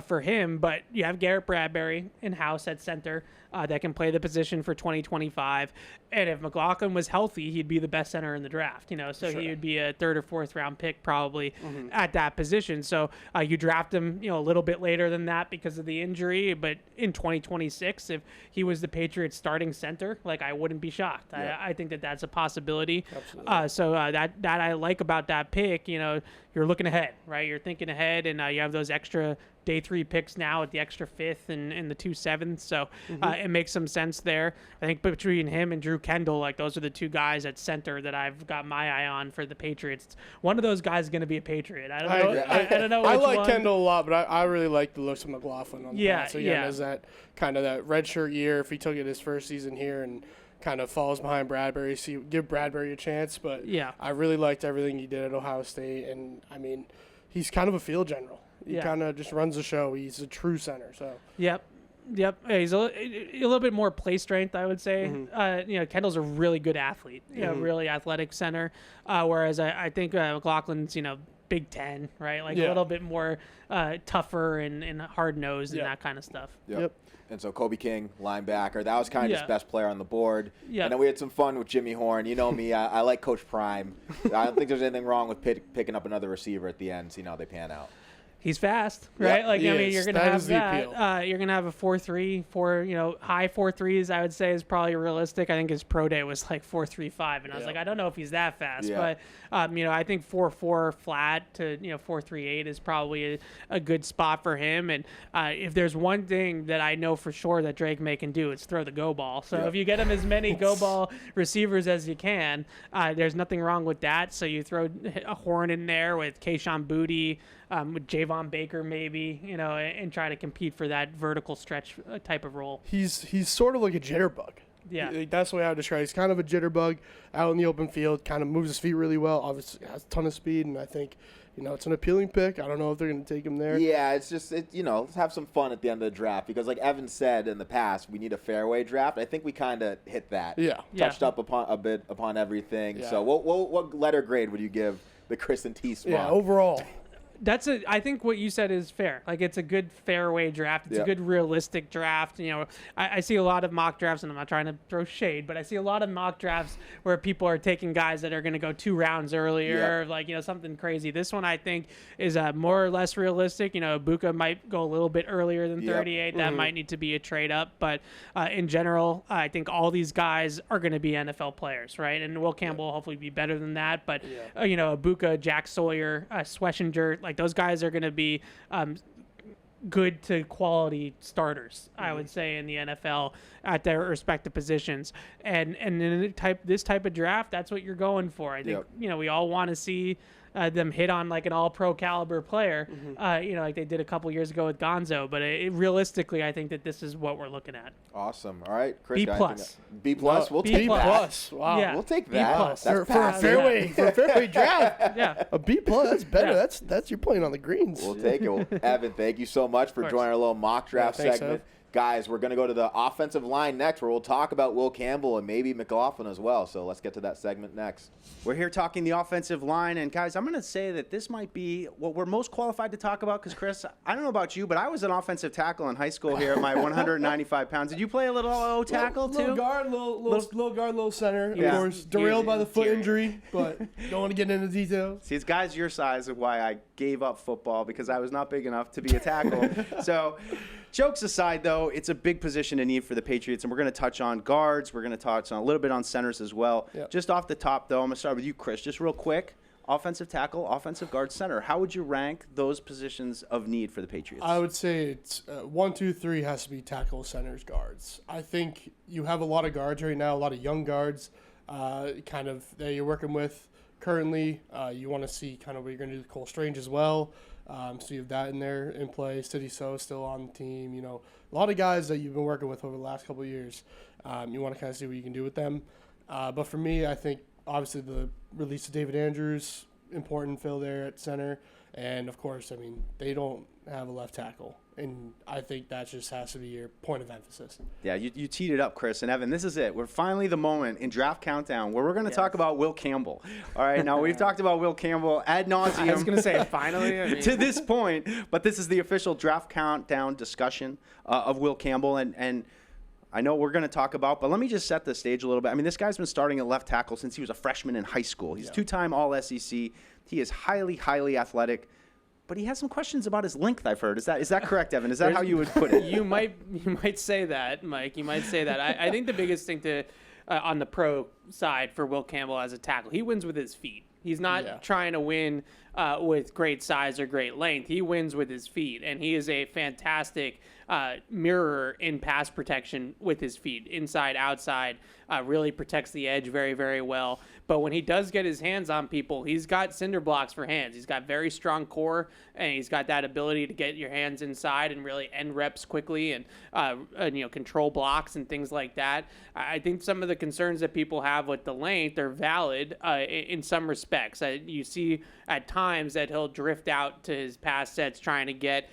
for him. But you have Garrett Bradbury in house at center that can play the position for 2025. And if McLaughlin was healthy, he'd be the best center in the draft. He would be a 3rd or 4th round pick probably at that position. So you draft him, a little bit later than that because of the injury. But in 2026, if he was the Patriots starting center, like I wouldn't be shocked. I think that's a possibility. Absolutely. That I like about that pick. You're looking ahead, right? You're thinking ahead, and you have those extra day 3 picks now at the extra 5th and the 2 7th. So it makes some sense there. I think between him and Drew Kendall, like those are the 2 guys at center that I've got my eye on for the Patriots. One of those guys is going to be a Patriot. I don't know. I like one. Kendall a lot, but I really like the looks of McLaughlin on the pass. Yeah. As that kind of that redshirt year, if he took it his first season here and kind of falls behind Bradbury, give Bradbury a chance. But I really liked everything he did at Ohio State, and I mean, he's kind of a field general. He kind of just runs the show. He's a true center. So. Yep. He's a little bit more play strength, I would say. Kendall's a really good athlete. Really athletic center. Whereas I think McLaughlin's, Big Ten, right? Like a little bit more tougher and hard nosed and that kind of stuff. Yep. And so Kobe King, linebacker, that was kind of just best player on the board. Yeah. And then we had some fun with Jimmy Horn. You know me, I like Coach Prime. I don't think there's anything wrong with picking up another receiver at the end, how they pan out. He's fast, right? You're gonna have that. You're gonna have a 4.3, high 4.3s. I would say is probably realistic. I think his pro day was like 4.35, and I was like, I don't know if he's that fast, but I think 4.4 flat to 4.38 is probably a good spot for him. And if there's one thing that I know for sure that Drake May can do, it's throw the go ball. So if you get him as many go ball receivers as you can, there's nothing wrong with that. So you throw a Horn in there with Keyshawn Boutte. With Javon Baker maybe, and try to compete for that vertical stretch type of role. He's sort of like a jitterbug. Yeah. That's the way I would describe it. He's kind of a jitterbug out in the open field, kind of moves his feet really well, obviously has a ton of speed, and I think, it's an appealing pick. I don't know if they're going to take him there. Yeah, it's just, let's have some fun at the end of the draft because like Evan said in the past, we need a fairway draft. I think we kind of hit that. Yeah. Touched up upon everything. Yeah. So what letter grade would you give the Chris and T spot? Yeah, overall. I think what you said is fair. Like it's a good fairway draft. It's a good realistic draft. I see a lot of mock drafts, and I'm not trying to throw shade, but I see a lot of mock drafts where people are taking guys that are going to go 2 rounds earlier, something crazy. This one I think is more or less realistic. Ibuka might go a little bit earlier than 38. That might need to be a trade up, but in general, I think all these guys are going to be NFL players, right? And Will Campbell will hopefully be better than that, but Ibuka, Jack Sawyer, Schlesinger, like those guys are going to be good to quality starters, I would say, in the NFL at their respective positions. And in this type of draft, that's what you're going for. I think we all want to see them hit on like an all-pro caliber player, like they did a couple years ago with Gonzo. But realistically, I think that this is what we're looking at. Awesome. All right, Chris. B plus. B plus. We'll take that. Plus. Wow. Yeah. We'll take B that. plus. For a fairway draft. Yeah. A B plus. That's better. Yeah. That's you're playing on the greens. We'll take it. Well, Evan, thank you so much for joining our little mock draft thanks, segment. Ev. Guys, we're going to go to the offensive line next, where we'll talk about Will Campbell and maybe McLaughlin as well. So let's get to that segment next. We're here talking the offensive line, and guys, I'm going to say that this might be what we're most qualified to talk about because, Chris, I don't know about you, but I was an offensive tackle in high school here at my 195 pounds. Did you play a little O tackle too? Little guard, little guard, little center. Yeah. Of course, derailed by the foot injury, but don't want to get into details. See, it's guys your size of why I gave up football because I was not big enough to be a tackle. So Jokes aside, though, it's a big position to need for the Patriots, and we're going to touch on guards. We're going to touch on a little bit on centers as well. Yep. Just off the top, though, I'm going to start with you, Chris, just real quick. Offensive tackle, offensive guard, center. How would you rank those positions of need for the Patriots? I would say it's 1, 2, 3 has to be tackle, centers, guards. I think you have a lot of guards right now, a lot of young guards that you're working with currently. You want to see kind of what you're going to do with Cole Strange as well. So you have that in there in play. City So still on the team. You know, a lot of guys that you've been working with over the last couple of years. You want to kind of see what you can do with them. But for me, I think obviously the release of David Andrews, important fill there at center. And, of course, I mean, they don't have a left tackle. And I think that just has to be your point of emphasis. Yeah, you teed it up, Chris. And, Evan, this is it. We're finally the moment in Draft Countdown where we're going to talk about Will Campbell. All right, now we've talked about Will Campbell ad nauseum. I was going to say, finally. I mean. To this point, but this is the official Draft Countdown discussion of Will Campbell. And I know we're going to talk about, but let me just set the stage a little bit. I mean, this guy's been starting at left tackle since he was a freshman in high school. He's two-time All-SEC. He is highly, highly athletic. But he has some questions about his length, I've heard. Is that correct, Evan? Is that how you would put it? You might say that, Mike. You might say that. I think the biggest thing on the pro side for Will Campbell as a tackle, he wins with his feet. He's not trying to win with great size or great length. He wins with his feet, and he is a fantastic mirror in pass protection with his feet, inside, outside, really protects the edge very, very well. But when he does get his hands on people, he's got cinder blocks for hands. He's got very strong core, and he's got that ability to get your hands inside and really end reps quickly and control blocks and things like that. I think some of the concerns that people have with the length are valid in some respects. You see at times that he'll drift out to his pass sets trying to get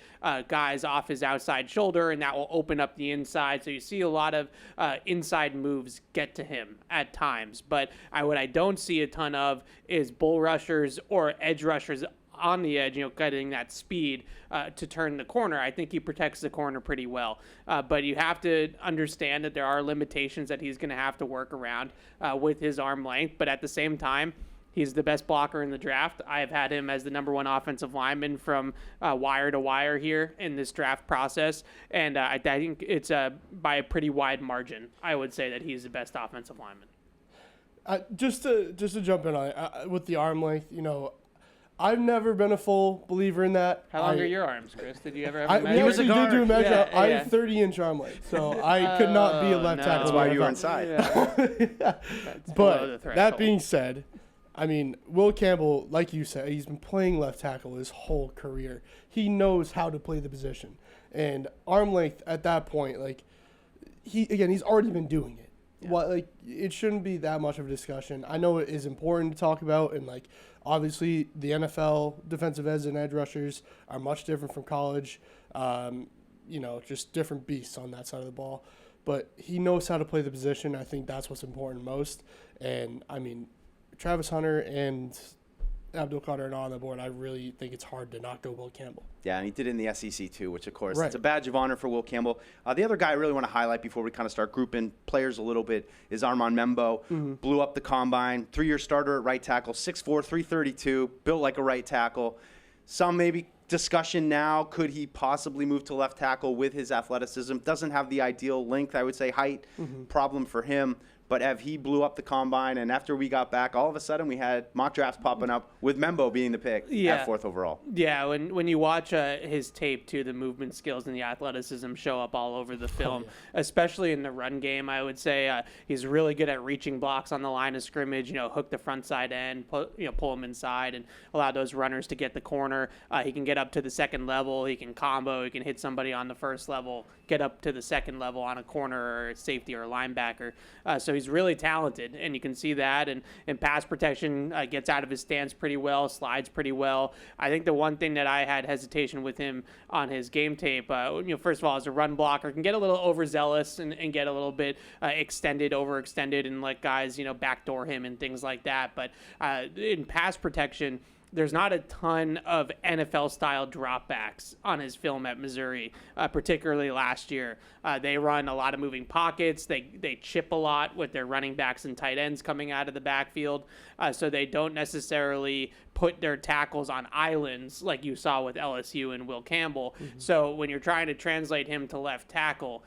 guys off his outside shoulder, and that will open up the inside. So you see a lot of inside moves get to him at times. But what I don't see a ton of is bull rushers or edge rushers on the edge, getting that speed to turn the corner. I think he protects the corner pretty well. But you have to understand that there are limitations that he's going to have to work around with his arm length. But at the same time, he's the best blocker in the draft. I have had him as the number one offensive lineman from wire to wire here in this draft process. And I think it's by a pretty wide margin, I would say that he's the best offensive lineman. Just to jump in on it, with the arm length, I've never been a full believer in that. How long are your arms, Chris? Did you ever have a We measure? actually did do a measure. Yeah, I have 30-inch arm length, so I could not be a left tackle. That's why you were inside. But that being said, I mean, Will Campbell, like you said, he's been playing left tackle his whole career. He knows how to play the position. And arm length at that point, he's already been doing it. Yeah. It shouldn't be that much of a discussion. I know it is important to talk about, and obviously the NFL defensive ends and edge rushers are much different from college. Just different beasts on that side of the ball. But he knows how to play the position. I think that's what's important most. And I mean, Travis Hunter and Abdul Qadir are on the board. I really think it's hard to not go Will Campbell. Yeah, and he did it in the SEC too, which, of course, right. It's a badge of honor for Will Campbell. The other guy I really want to highlight before we kind of start grouping players a little bit is Armand Membo. Mm-hmm. Blew up the combine, 3-year starter at right tackle, 6'4", 332, built like a right tackle. Some maybe discussion now, could he possibly move to left tackle with his athleticism? Doesn't have the ideal length, I would say, height problem for him. But Ev, he blew up the combine, and after we got back, all of a sudden we had mock drafts popping up with Membo being the pick at 4th overall. Yeah, when you watch his tape, too, the movement skills and the athleticism show up all over the film, especially in the run game, I would say. He's really good at reaching blocks on the line of scrimmage, hook the front side end, pull him inside and allow those runners to get the corner. He can get up to the second level. He can combo. He can hit somebody on the first level, get up to the second level on a corner or safety or linebacker. So he's really talented, and you can see that. And pass protection, gets out of his stance pretty well, slides pretty well. I think the one thing that I had hesitation with him on his game tape, first of all, as a run blocker, can get a little overzealous and get a little bit overextended, and let guys, backdoor him and things like that. But in pass protection, there's not a ton of NFL-style dropbacks on his film at Missouri, particularly last year. They run a lot of moving pockets. They chip a lot with their running backs and tight ends coming out of the backfield, so they don't necessarily put their tackles on islands like you saw with LSU and Will Campbell. So when you're trying to translate him to left tackle,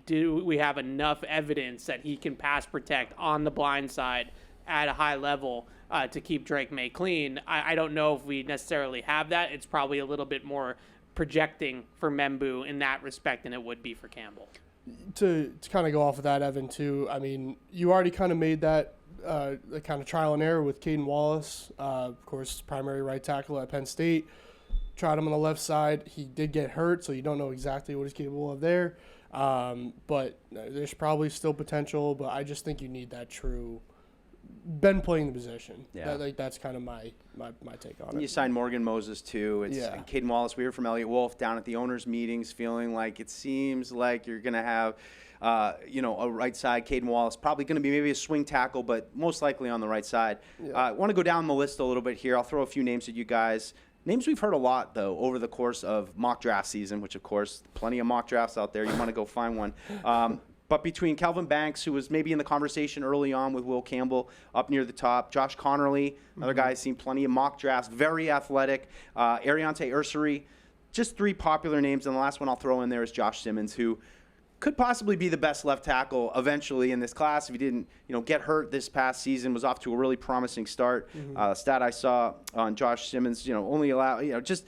do we have enough evidence that he can pass protect on the blind side at a high level to keep Drake May clean? I don't know if we necessarily have that. It's probably a little bit more projecting for Membu in that respect than it would be for Campbell. To kind of go off of that, Evan, too, I mean, you already kind of made that the kind of trial and error with Caden Wallace, of course, primary right tackle at Penn State. Tried him on the left side. He did get hurt, so you don't know exactly what he's capable of there. But there's probably still potential, but I just think you need that true Ben playing the position. Yeah. That's kind of my take on it. You signed Morgan Moses, too. It's Yeah. Caden Wallace. We heard from Elliot Wolf down at the owners' meetings feeling like it seems like you're going to have a right side, Caden Wallace, probably going to be maybe a swing tackle, but most likely on the right side. Yeah. I want to go down the list a little bit here. I'll throw a few names at you guys. Names we've heard a lot, though, over the course of mock draft season, which, of course, plenty of mock drafts out there. You want to go find one. But between Kelvin Banks, who was maybe in the conversation early on with Will Campbell up near the top, Josh Connerly, another guy who's seen plenty of mock drafts, very athletic, Ariante Ursary, just three popular names. And the last one I'll throw in there is Josh Simmons, who could possibly be the best left tackle eventually in this class if he didn't, get hurt this past season. Was off to a really promising start. Stat I saw on Josh Simmons, only allow, just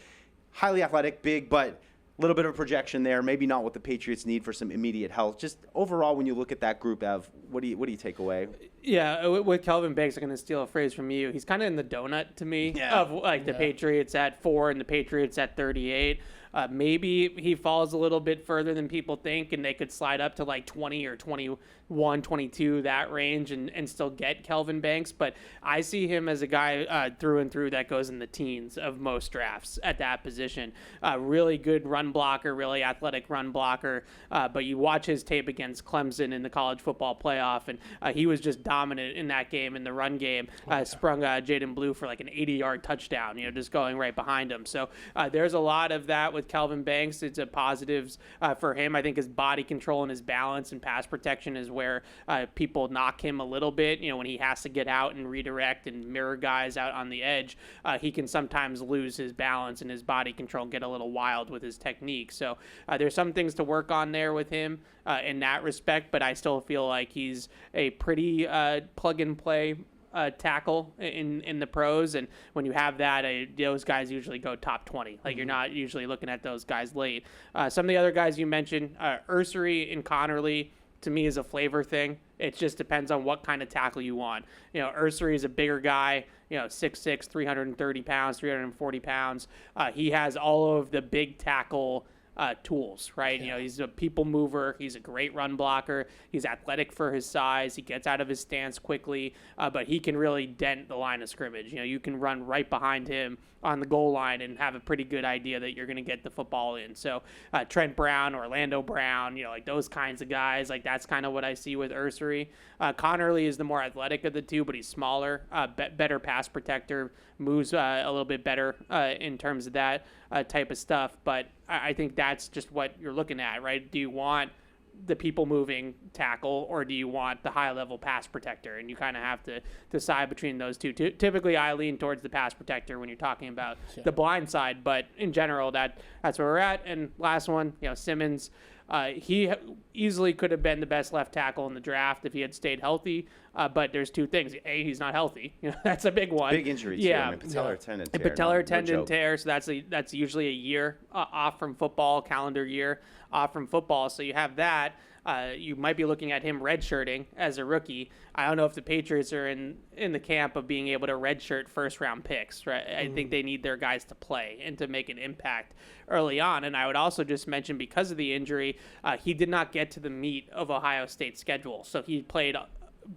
highly athletic, big, but a little bit of a projection there. Maybe not what the Patriots need for some immediate health. Just overall, when you look at that group, Ev, what do you take away? Yeah, with Kelvin Banks, I'm going to steal a phrase from you. He's kind of in the donut to me of the Patriots at 4 and the Patriots at 38. Maybe he falls a little bit further than people think, and they could slide up to like 20 or 21, 22, that range, and still get Kelvin Banks. But I see him as a guy through and through that goes in the teens of most drafts at that position. Really good run blocker, really athletic run blocker. But you watch his tape against Clemson in the college football playoff, and he was just dominant in that game, in the run game. Sprung Jaden Blue for like an 80-yard touchdown, just going right behind him. So there's a lot of that with Kelvin Banks. It's a positives for him. I think his body control and his balance and pass protection is where people knock him a little bit. When he has to get out and redirect and mirror guys out on the edge, he can sometimes lose his balance and his body control, get a little wild with his technique. So there's some things to work on there with him in that respect, but I still feel like he's a pretty plug-and-play tackle in the pros, and when you have that, those guys usually go top 20. Like you're not usually looking at those guys late. Some of the other guys you mentioned, Ursary and Connerly, to me is a flavor thing. It just depends on what kind of tackle you want. Ursary is a bigger guy, 6'6", 330 pounds, 340 pounds. He has all of the big tackle tools, right? He's a people mover. He's a great run blocker. He's athletic for his size. He gets out of his stance quickly, but he can really dent the line of scrimmage. You can run right behind him on the goal line and have a pretty good idea that you're going to get the football in. So Trent Brown, Orlando Brown, like those kinds of guys, like that's kind of what I see with Ursary. Connerly is the more athletic of the two, but he's smaller, better pass protector, moves a little bit better in terms of that type of stuff. But I think that's just what you're looking at, right? Do you want the people moving tackle, or do you want the high level pass protector? And you kind of have to decide between those two. Typically I lean towards the pass protector when you're talking about the blind side, but in general that's where we're at. And last one, Simmons, he easily could have been the best left tackle in the draft if he had stayed healthy. But there's two things. A, he's not healthy. That's a big one. Big injury, too. Yeah. Patellar tendon tear. Patellar tendon tear, so that's usually a year off from football, calendar year off from football. So you have that. You might be looking at him redshirting as a rookie. I don't know if the Patriots are in the camp of being able to redshirt first-round picks, right? I think they need their guys to play and to make an impact early on. And I would also just mention, because of the injury, he did not get to the meat of Ohio State's schedule. So he played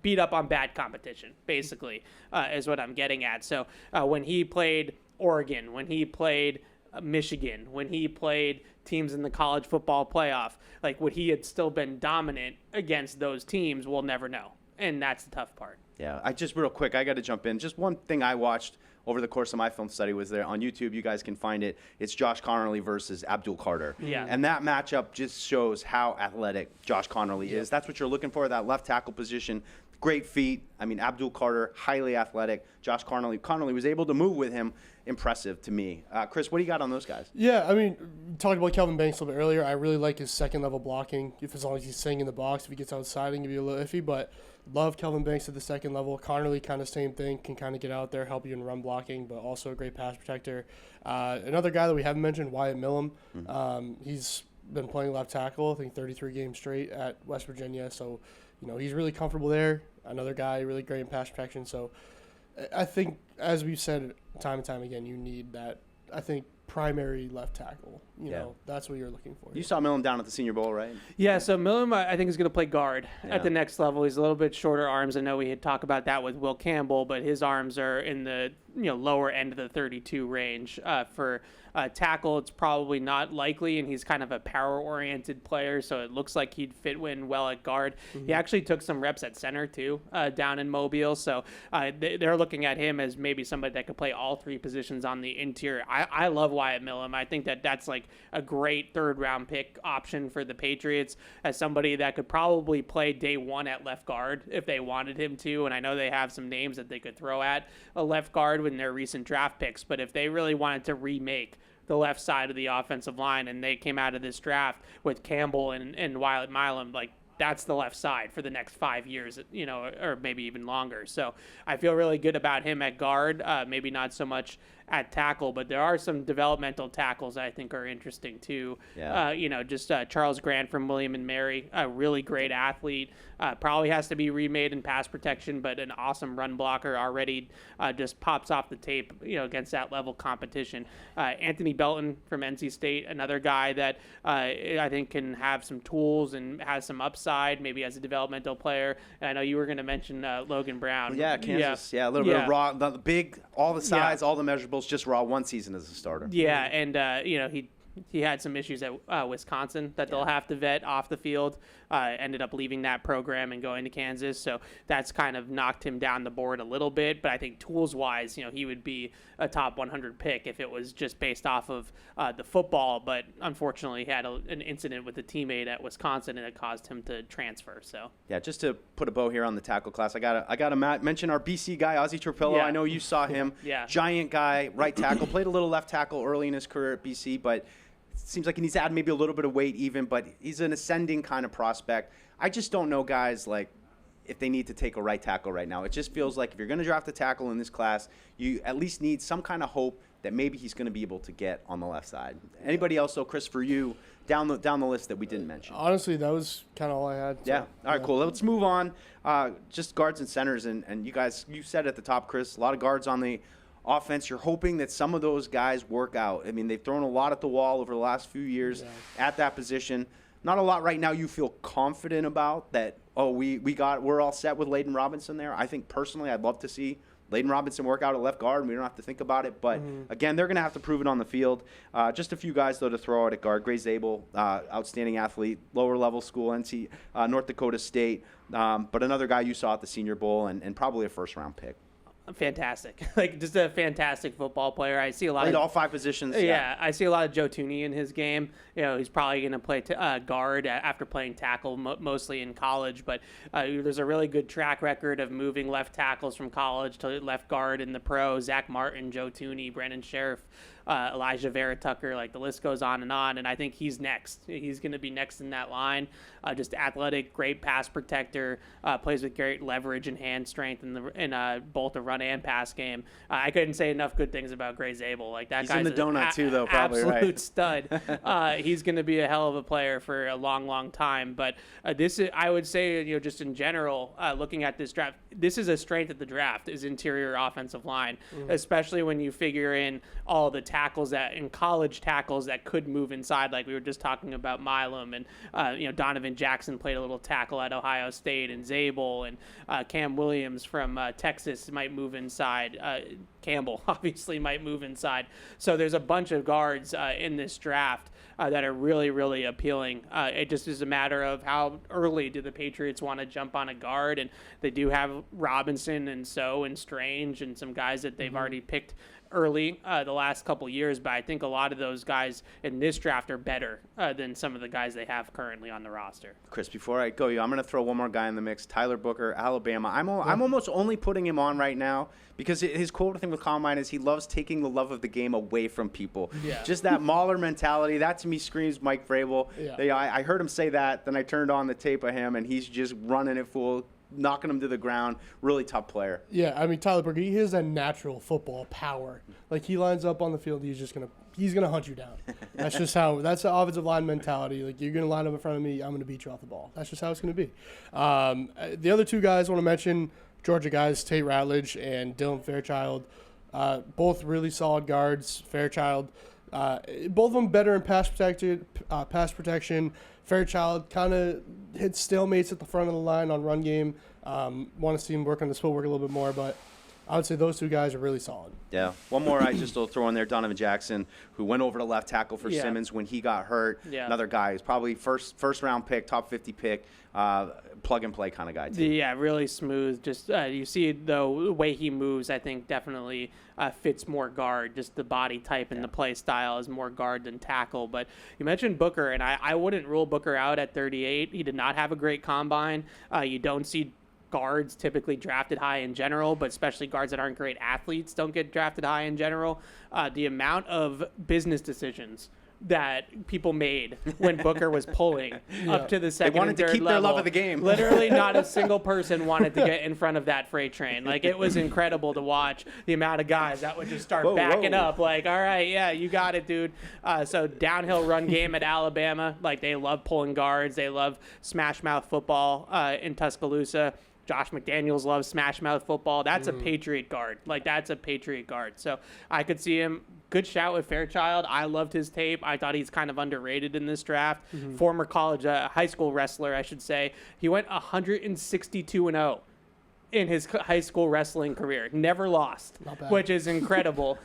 beat up on bad competition, basically, is what I'm getting at. So when he played Oregon, when he played Michigan, when he played teams in the college football playoff, like would he had still been dominant against those teams, we'll never know. And that's the tough part. Yeah, real quick, I got to jump in. Just one thing I watched over the course of my film study was there on YouTube. You guys can find it. It's Josh Connerly versus Abdul Carter. Yeah. And that matchup just shows how athletic Josh Connerly is. That's what you're looking for, that left tackle position. Great feet. I mean, Abdul Carter, highly athletic. Josh Connerly was able to move with him. Impressive to me. Chris, what do you got on those guys? Yeah, I mean, talking about Kelvin Banks a little bit earlier, I really like his second level blocking. If as long as he's staying in the box, if he gets outside, it can be a little iffy. But love Kelvin Banks at the second level. Connerly, kind of same thing, can kind of get out there, help you in run blocking, but also a great pass protector. Another guy that we haven't mentioned, Wyatt Millum. He's been playing left tackle, I think 33 games straight at West Virginia. So, you know, he's really comfortable there. Another guy, really great in pass protection. So I think, as we've said time and time again, you need that, I think, primary left tackle. You know, that's what you're looking for. You saw Millen down at the Senior Bowl, right? Yeah, so Millum, I think, is going to play guard Yeah. at the next level. He's a little bit shorter arms. I know we had talked about that with Will Campbell, but his arms are in the lower end of the 32 range. For tackle, it's probably not likely, and he's kind of a power-oriented player, so it looks like he'd fit in well at guard. He actually took some reps at center, too, down in Mobile, so they're looking at him as maybe somebody that could play all three positions on the interior. I love Wyatt Millum. I think that's like a great third-round pick option for the Patriots as somebody that could probably play day one at left guard if they wanted him to, and I know they have some names that they could throw at a left guard in their recent draft picks, but if they really wanted to remake the left side of the offensive line and they came out of this draft with Campbell and Wyatt Millum, like, that's the left side for the next 5 years, or maybe even longer. So I feel really good about him at guard, maybe not so much at tackle, but there are some developmental tackles that I think are interesting too. Yeah. Charles Grant from William and Mary, a really great athlete, probably has to be remade in pass protection, but an awesome run blocker already, just pops off the tape, against that level competition. Anthony Belton from NC State, another guy that I think can have some tools and has some upside, maybe as a developmental player. And I know you were going to mention Logan Brown. Yeah, Kansas. Yeah, a little bit of raw, the big, all the size, all the measurables, just raw one season as a starter. Yeah, and he had some issues at Wisconsin that they'll have to vet off the field. Ended up leaving that program and going to Kansas, so that's kind of knocked him down the board a little bit. But I think tools-wise, he would be a top 100 pick if it was just based off of the football. But unfortunately, he had an incident with a teammate at Wisconsin, and it caused him to transfer. So yeah, just to put a bow here on the tackle class, I gotta mention our BC guy, Ozzie Trapillo. Yeah. I know you saw him. Yeah. Giant guy, right tackle. Played a little left tackle early in his career at BC, but seems like he needs to add maybe a little bit of weight even, but he's an ascending kind of prospect. I just don't know, guys, like, if they need to take a right tackle right now. It just feels like if you're going to draft a tackle in this class, you at least need some kind of hope that maybe he's going to be able to get on the left side. Anybody else, though, Chris, for you, down the list that we didn't mention? Honestly, that was kind of all I had. So, yeah. All right, cool. Let's move on. Just guards and centers, and you guys, you said at the top, Chris, a lot of guards on the offense. You're hoping that some of those guys work out. I mean, they've thrown a lot at the wall over the last few years at that position. Not a lot right now you feel confident about that, we're all set with Layden Robinson there. I think personally I'd love to see Layden Robinson work out at left guard, and we don't have to think about it. But, again, they're going to have to prove it on the field. Just a few guys, though, to throw out at guard. Gray Zabel, outstanding athlete, lower-level school, North Dakota State. But another guy you saw at the Senior Bowl and probably a first-round pick. Fantastic, like just a fantastic football player. I see a lot Played of all five positions. Yeah, I see a lot of Joe Tooney in his game. He's probably going to play guard after playing tackle mostly in college. But there's a really good track record of moving left tackles from college to left guard in the pro. Zach Martin, Joe Tooney, Brandon Sheriff, Elijah Vera Tucker, like the list goes on. And I think he's next. He's going to be next in that line. Just athletic, great pass protector, plays with great leverage and hand strength in both the run and pass game. I couldn't say enough good things about Gray Zabel. Like that he's guy's in the donut too, though. Probably absolute right. Stud. He's going to be a hell of a player for a long, long time. But this is, I would say, just in general, looking at this draft, this is a strength of the draft is interior offensive line, especially when you figure in all the tackles college tackles that could move inside, like we were just talking about Milam and Donovan Jackson played a little tackle at Ohio State, and Zabel and Cam Williams from Texas might move inside. Campbell obviously might move inside. So there's a bunch of guards in this draft that are really, really appealing. It just is a matter of how early do the Patriots want to jump on a guard, and they do have Robinson and Strange and some guys that they've already picked early the last couple years, but I think a lot of those guys in this draft are better than some of the guys they have currently on the roster. Chris, before I go, I'm going to throw one more guy in the mix. Tyler Booker, Alabama. I'm almost only putting him on right now because his quote thing with Combine is he loves taking the love of the game away from people. Yeah. Just that Mahler mentality. That to me screams Mike Vrabel. Yeah. I heard him say that. Then I turned on the tape of him, and he's just running it full, knocking him to the ground. Really tough player. Yeah, I mean, Tyler Booker, he has a natural football power. Like, he lines up on the field, he's gonna hunt you down. That's the offensive line mentality. Like, you're gonna line up in front of me, I'm gonna beat you off the ball. That's just how it's gonna be. The other two guys I want to mention, Georgia guys, Tate Ratledge and Dylan Fairchild, both really solid guards. Fairchild, both of them better in pass protection. Fairchild kind of hit stalemates at the front of the line on run game. Want to see him work on the footwork a little bit more, but I would say those two guys are really solid. Yeah. One more I just will throw in there, Donovan Jackson, who went over to left tackle for Simmons when he got hurt. Yeah. Another guy who's probably first round pick, top 50 pick, plug and play kind of guy too. Yeah, really smooth. Just you see the way he moves, I think definitely fits more guard. Just the body type and the play style is more guard than tackle. But you mentioned Booker, and I wouldn't rule Booker out at 38. He did not have a great combine. You don't see guards typically drafted high in general, but especially guards that aren't great athletes don't get drafted high in general. The amount of business decisions that people made when Booker was pulling up to the second They wanted and to third keep level. their love of the game. Literally not a single person wanted to get in front of that freight train. Like, it was incredible to watch the amount of guys that would just start backing up. Like, all right, yeah, you got it, dude. So downhill run game at Alabama. Like, they love pulling guards. They love smash mouth football in Tuscaloosa. Josh McDaniels loves smash mouth football. That's a Patriot guard. Like, that's a Patriot guard. So I could see him. Good shout with Fairchild. I loved his tape. I thought he's kind of underrated in this draft. Former college, high school wrestler, I should say. He went 162-0 in his high school wrestling career. Never lost, which is incredible.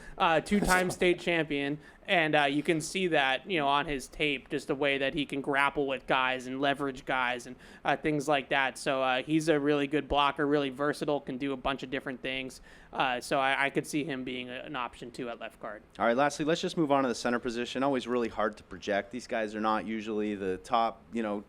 Two-time state champion. And you can see that, on his tape, just the way that he can grapple with guys and leverage guys and things like that. So he's a really good blocker, really versatile, can do a bunch of different things. So I could see him being an option, too, at left guard. All right, lastly, let's just move on to the center position. Always really hard to project. These guys are not usually the top,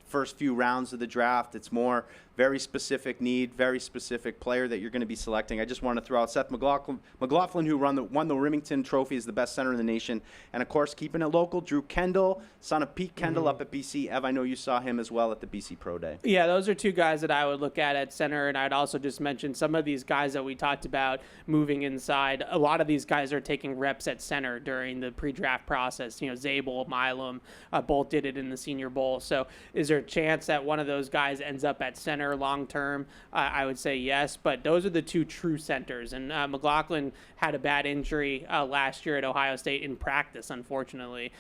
first few rounds of the draft. It's more very specific need, very specific player that you're going to be selecting. I just want to throw out Seth McLaughlin, who won the Remington Trophy as the best center in the nation. And, of course, keeping it local, Drew Kendall, son of Pete Kendall up at BC. Ev, I know you saw him as well at the BC Pro Day. Yeah, those are two guys that I would look at center, and I'd also just mention some of these guys that we talked about moving inside. A lot of these guys are taking reps at center during the pre-draft process. Zabel, Milam, both did it in the Senior Bowl. So is there a chance that one of those guys ends up at center long-term? I would say yes, but those are the two true centers. And McLaughlin had a bad injury last year at Ohio State in practice, unfortunately,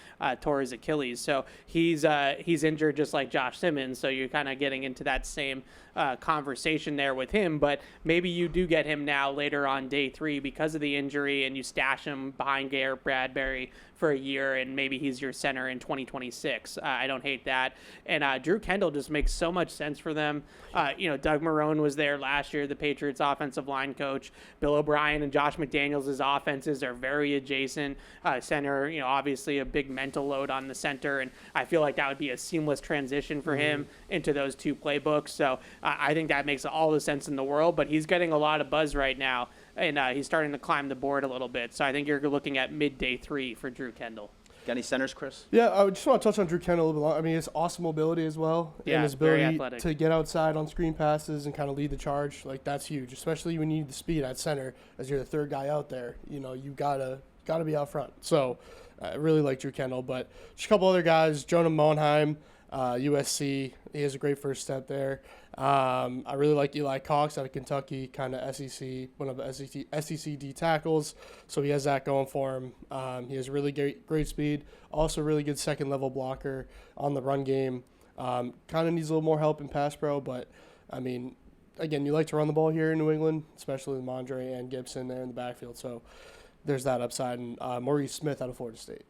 tore his Achilles. So he's injured just like Josh Simmons, so you're kind of getting into that same conversation there with him. But maybe you do get him now later on day 3 because of the injury, and you stash him behind Garrett Bradbury for a year, and maybe he's your center in 2026. I don't hate that. And Drew Kendall just makes so much sense for them. Doug Marrone was there last year, the Patriots offensive line coach. Bill O'Brien and Josh McDaniels' offenses are very adjacent. Center, obviously a big mental load on the center, and I feel like that would be a seamless transition for him into those two playbooks. So I think that makes all the sense in the world, but he's getting a lot of buzz right now, and he's starting to climb the board a little bit. So I think you're looking at mid-day 3 for Drew Kendall. Got any centers, Chris? Yeah, I just want to touch on Drew Kendall a little bit longer. I mean, his awesome mobility as well, Yeah, and his very ability athletic. to get outside on screen passes and kind of lead the charge. Like, that's huge, especially when you need the speed at center as you're the third guy out there. You gotta be out front. So I really like Drew Kendall, but just a couple other guys. Jonah Monheim, USC. He has a great first step there. I really like Eli Cox out of Kentucky, kind of SEC, one of the SEC D tackles. So he has that going for him. He has really great speed. Also really good second level blocker on the run game. Kind of needs a little more help in pass pro, but I mean, again, you like to run the ball here in New England, especially with Mondre and Gibson there in the backfield. So there's that upside. And Maurice Smith out of Florida State.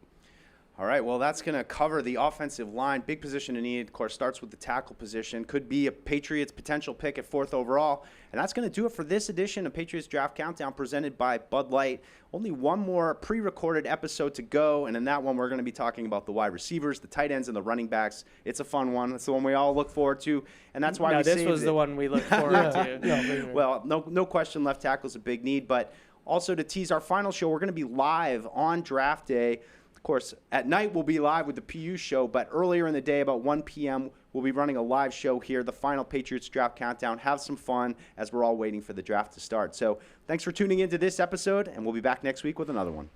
All right, well, that's going to cover the offensive line. Big position in need, of course, starts with the tackle position. Could be a Patriots potential pick at 4th overall. And that's going to do it for this edition of Patriots Draft Countdown presented by Bud Light. Only one more pre-recorded episode to go, and in that one we're going to be talking about the wide receivers, the tight ends, and the running backs. It's a fun one. It's the one we all look forward to, and that's why we saved it. This was the one we looked forward to. Well, no question left tackle is a big need, but also to tease our final show, we're going to be live on draft day. Of course, at night we'll be live with the PU show, but earlier in the day, about 1 p.m., we'll be running a live show here, the final Patriots Draft Countdown. Have some fun as we're all waiting for the draft to start. So thanks for tuning into this episode, and we'll be back next week with another one.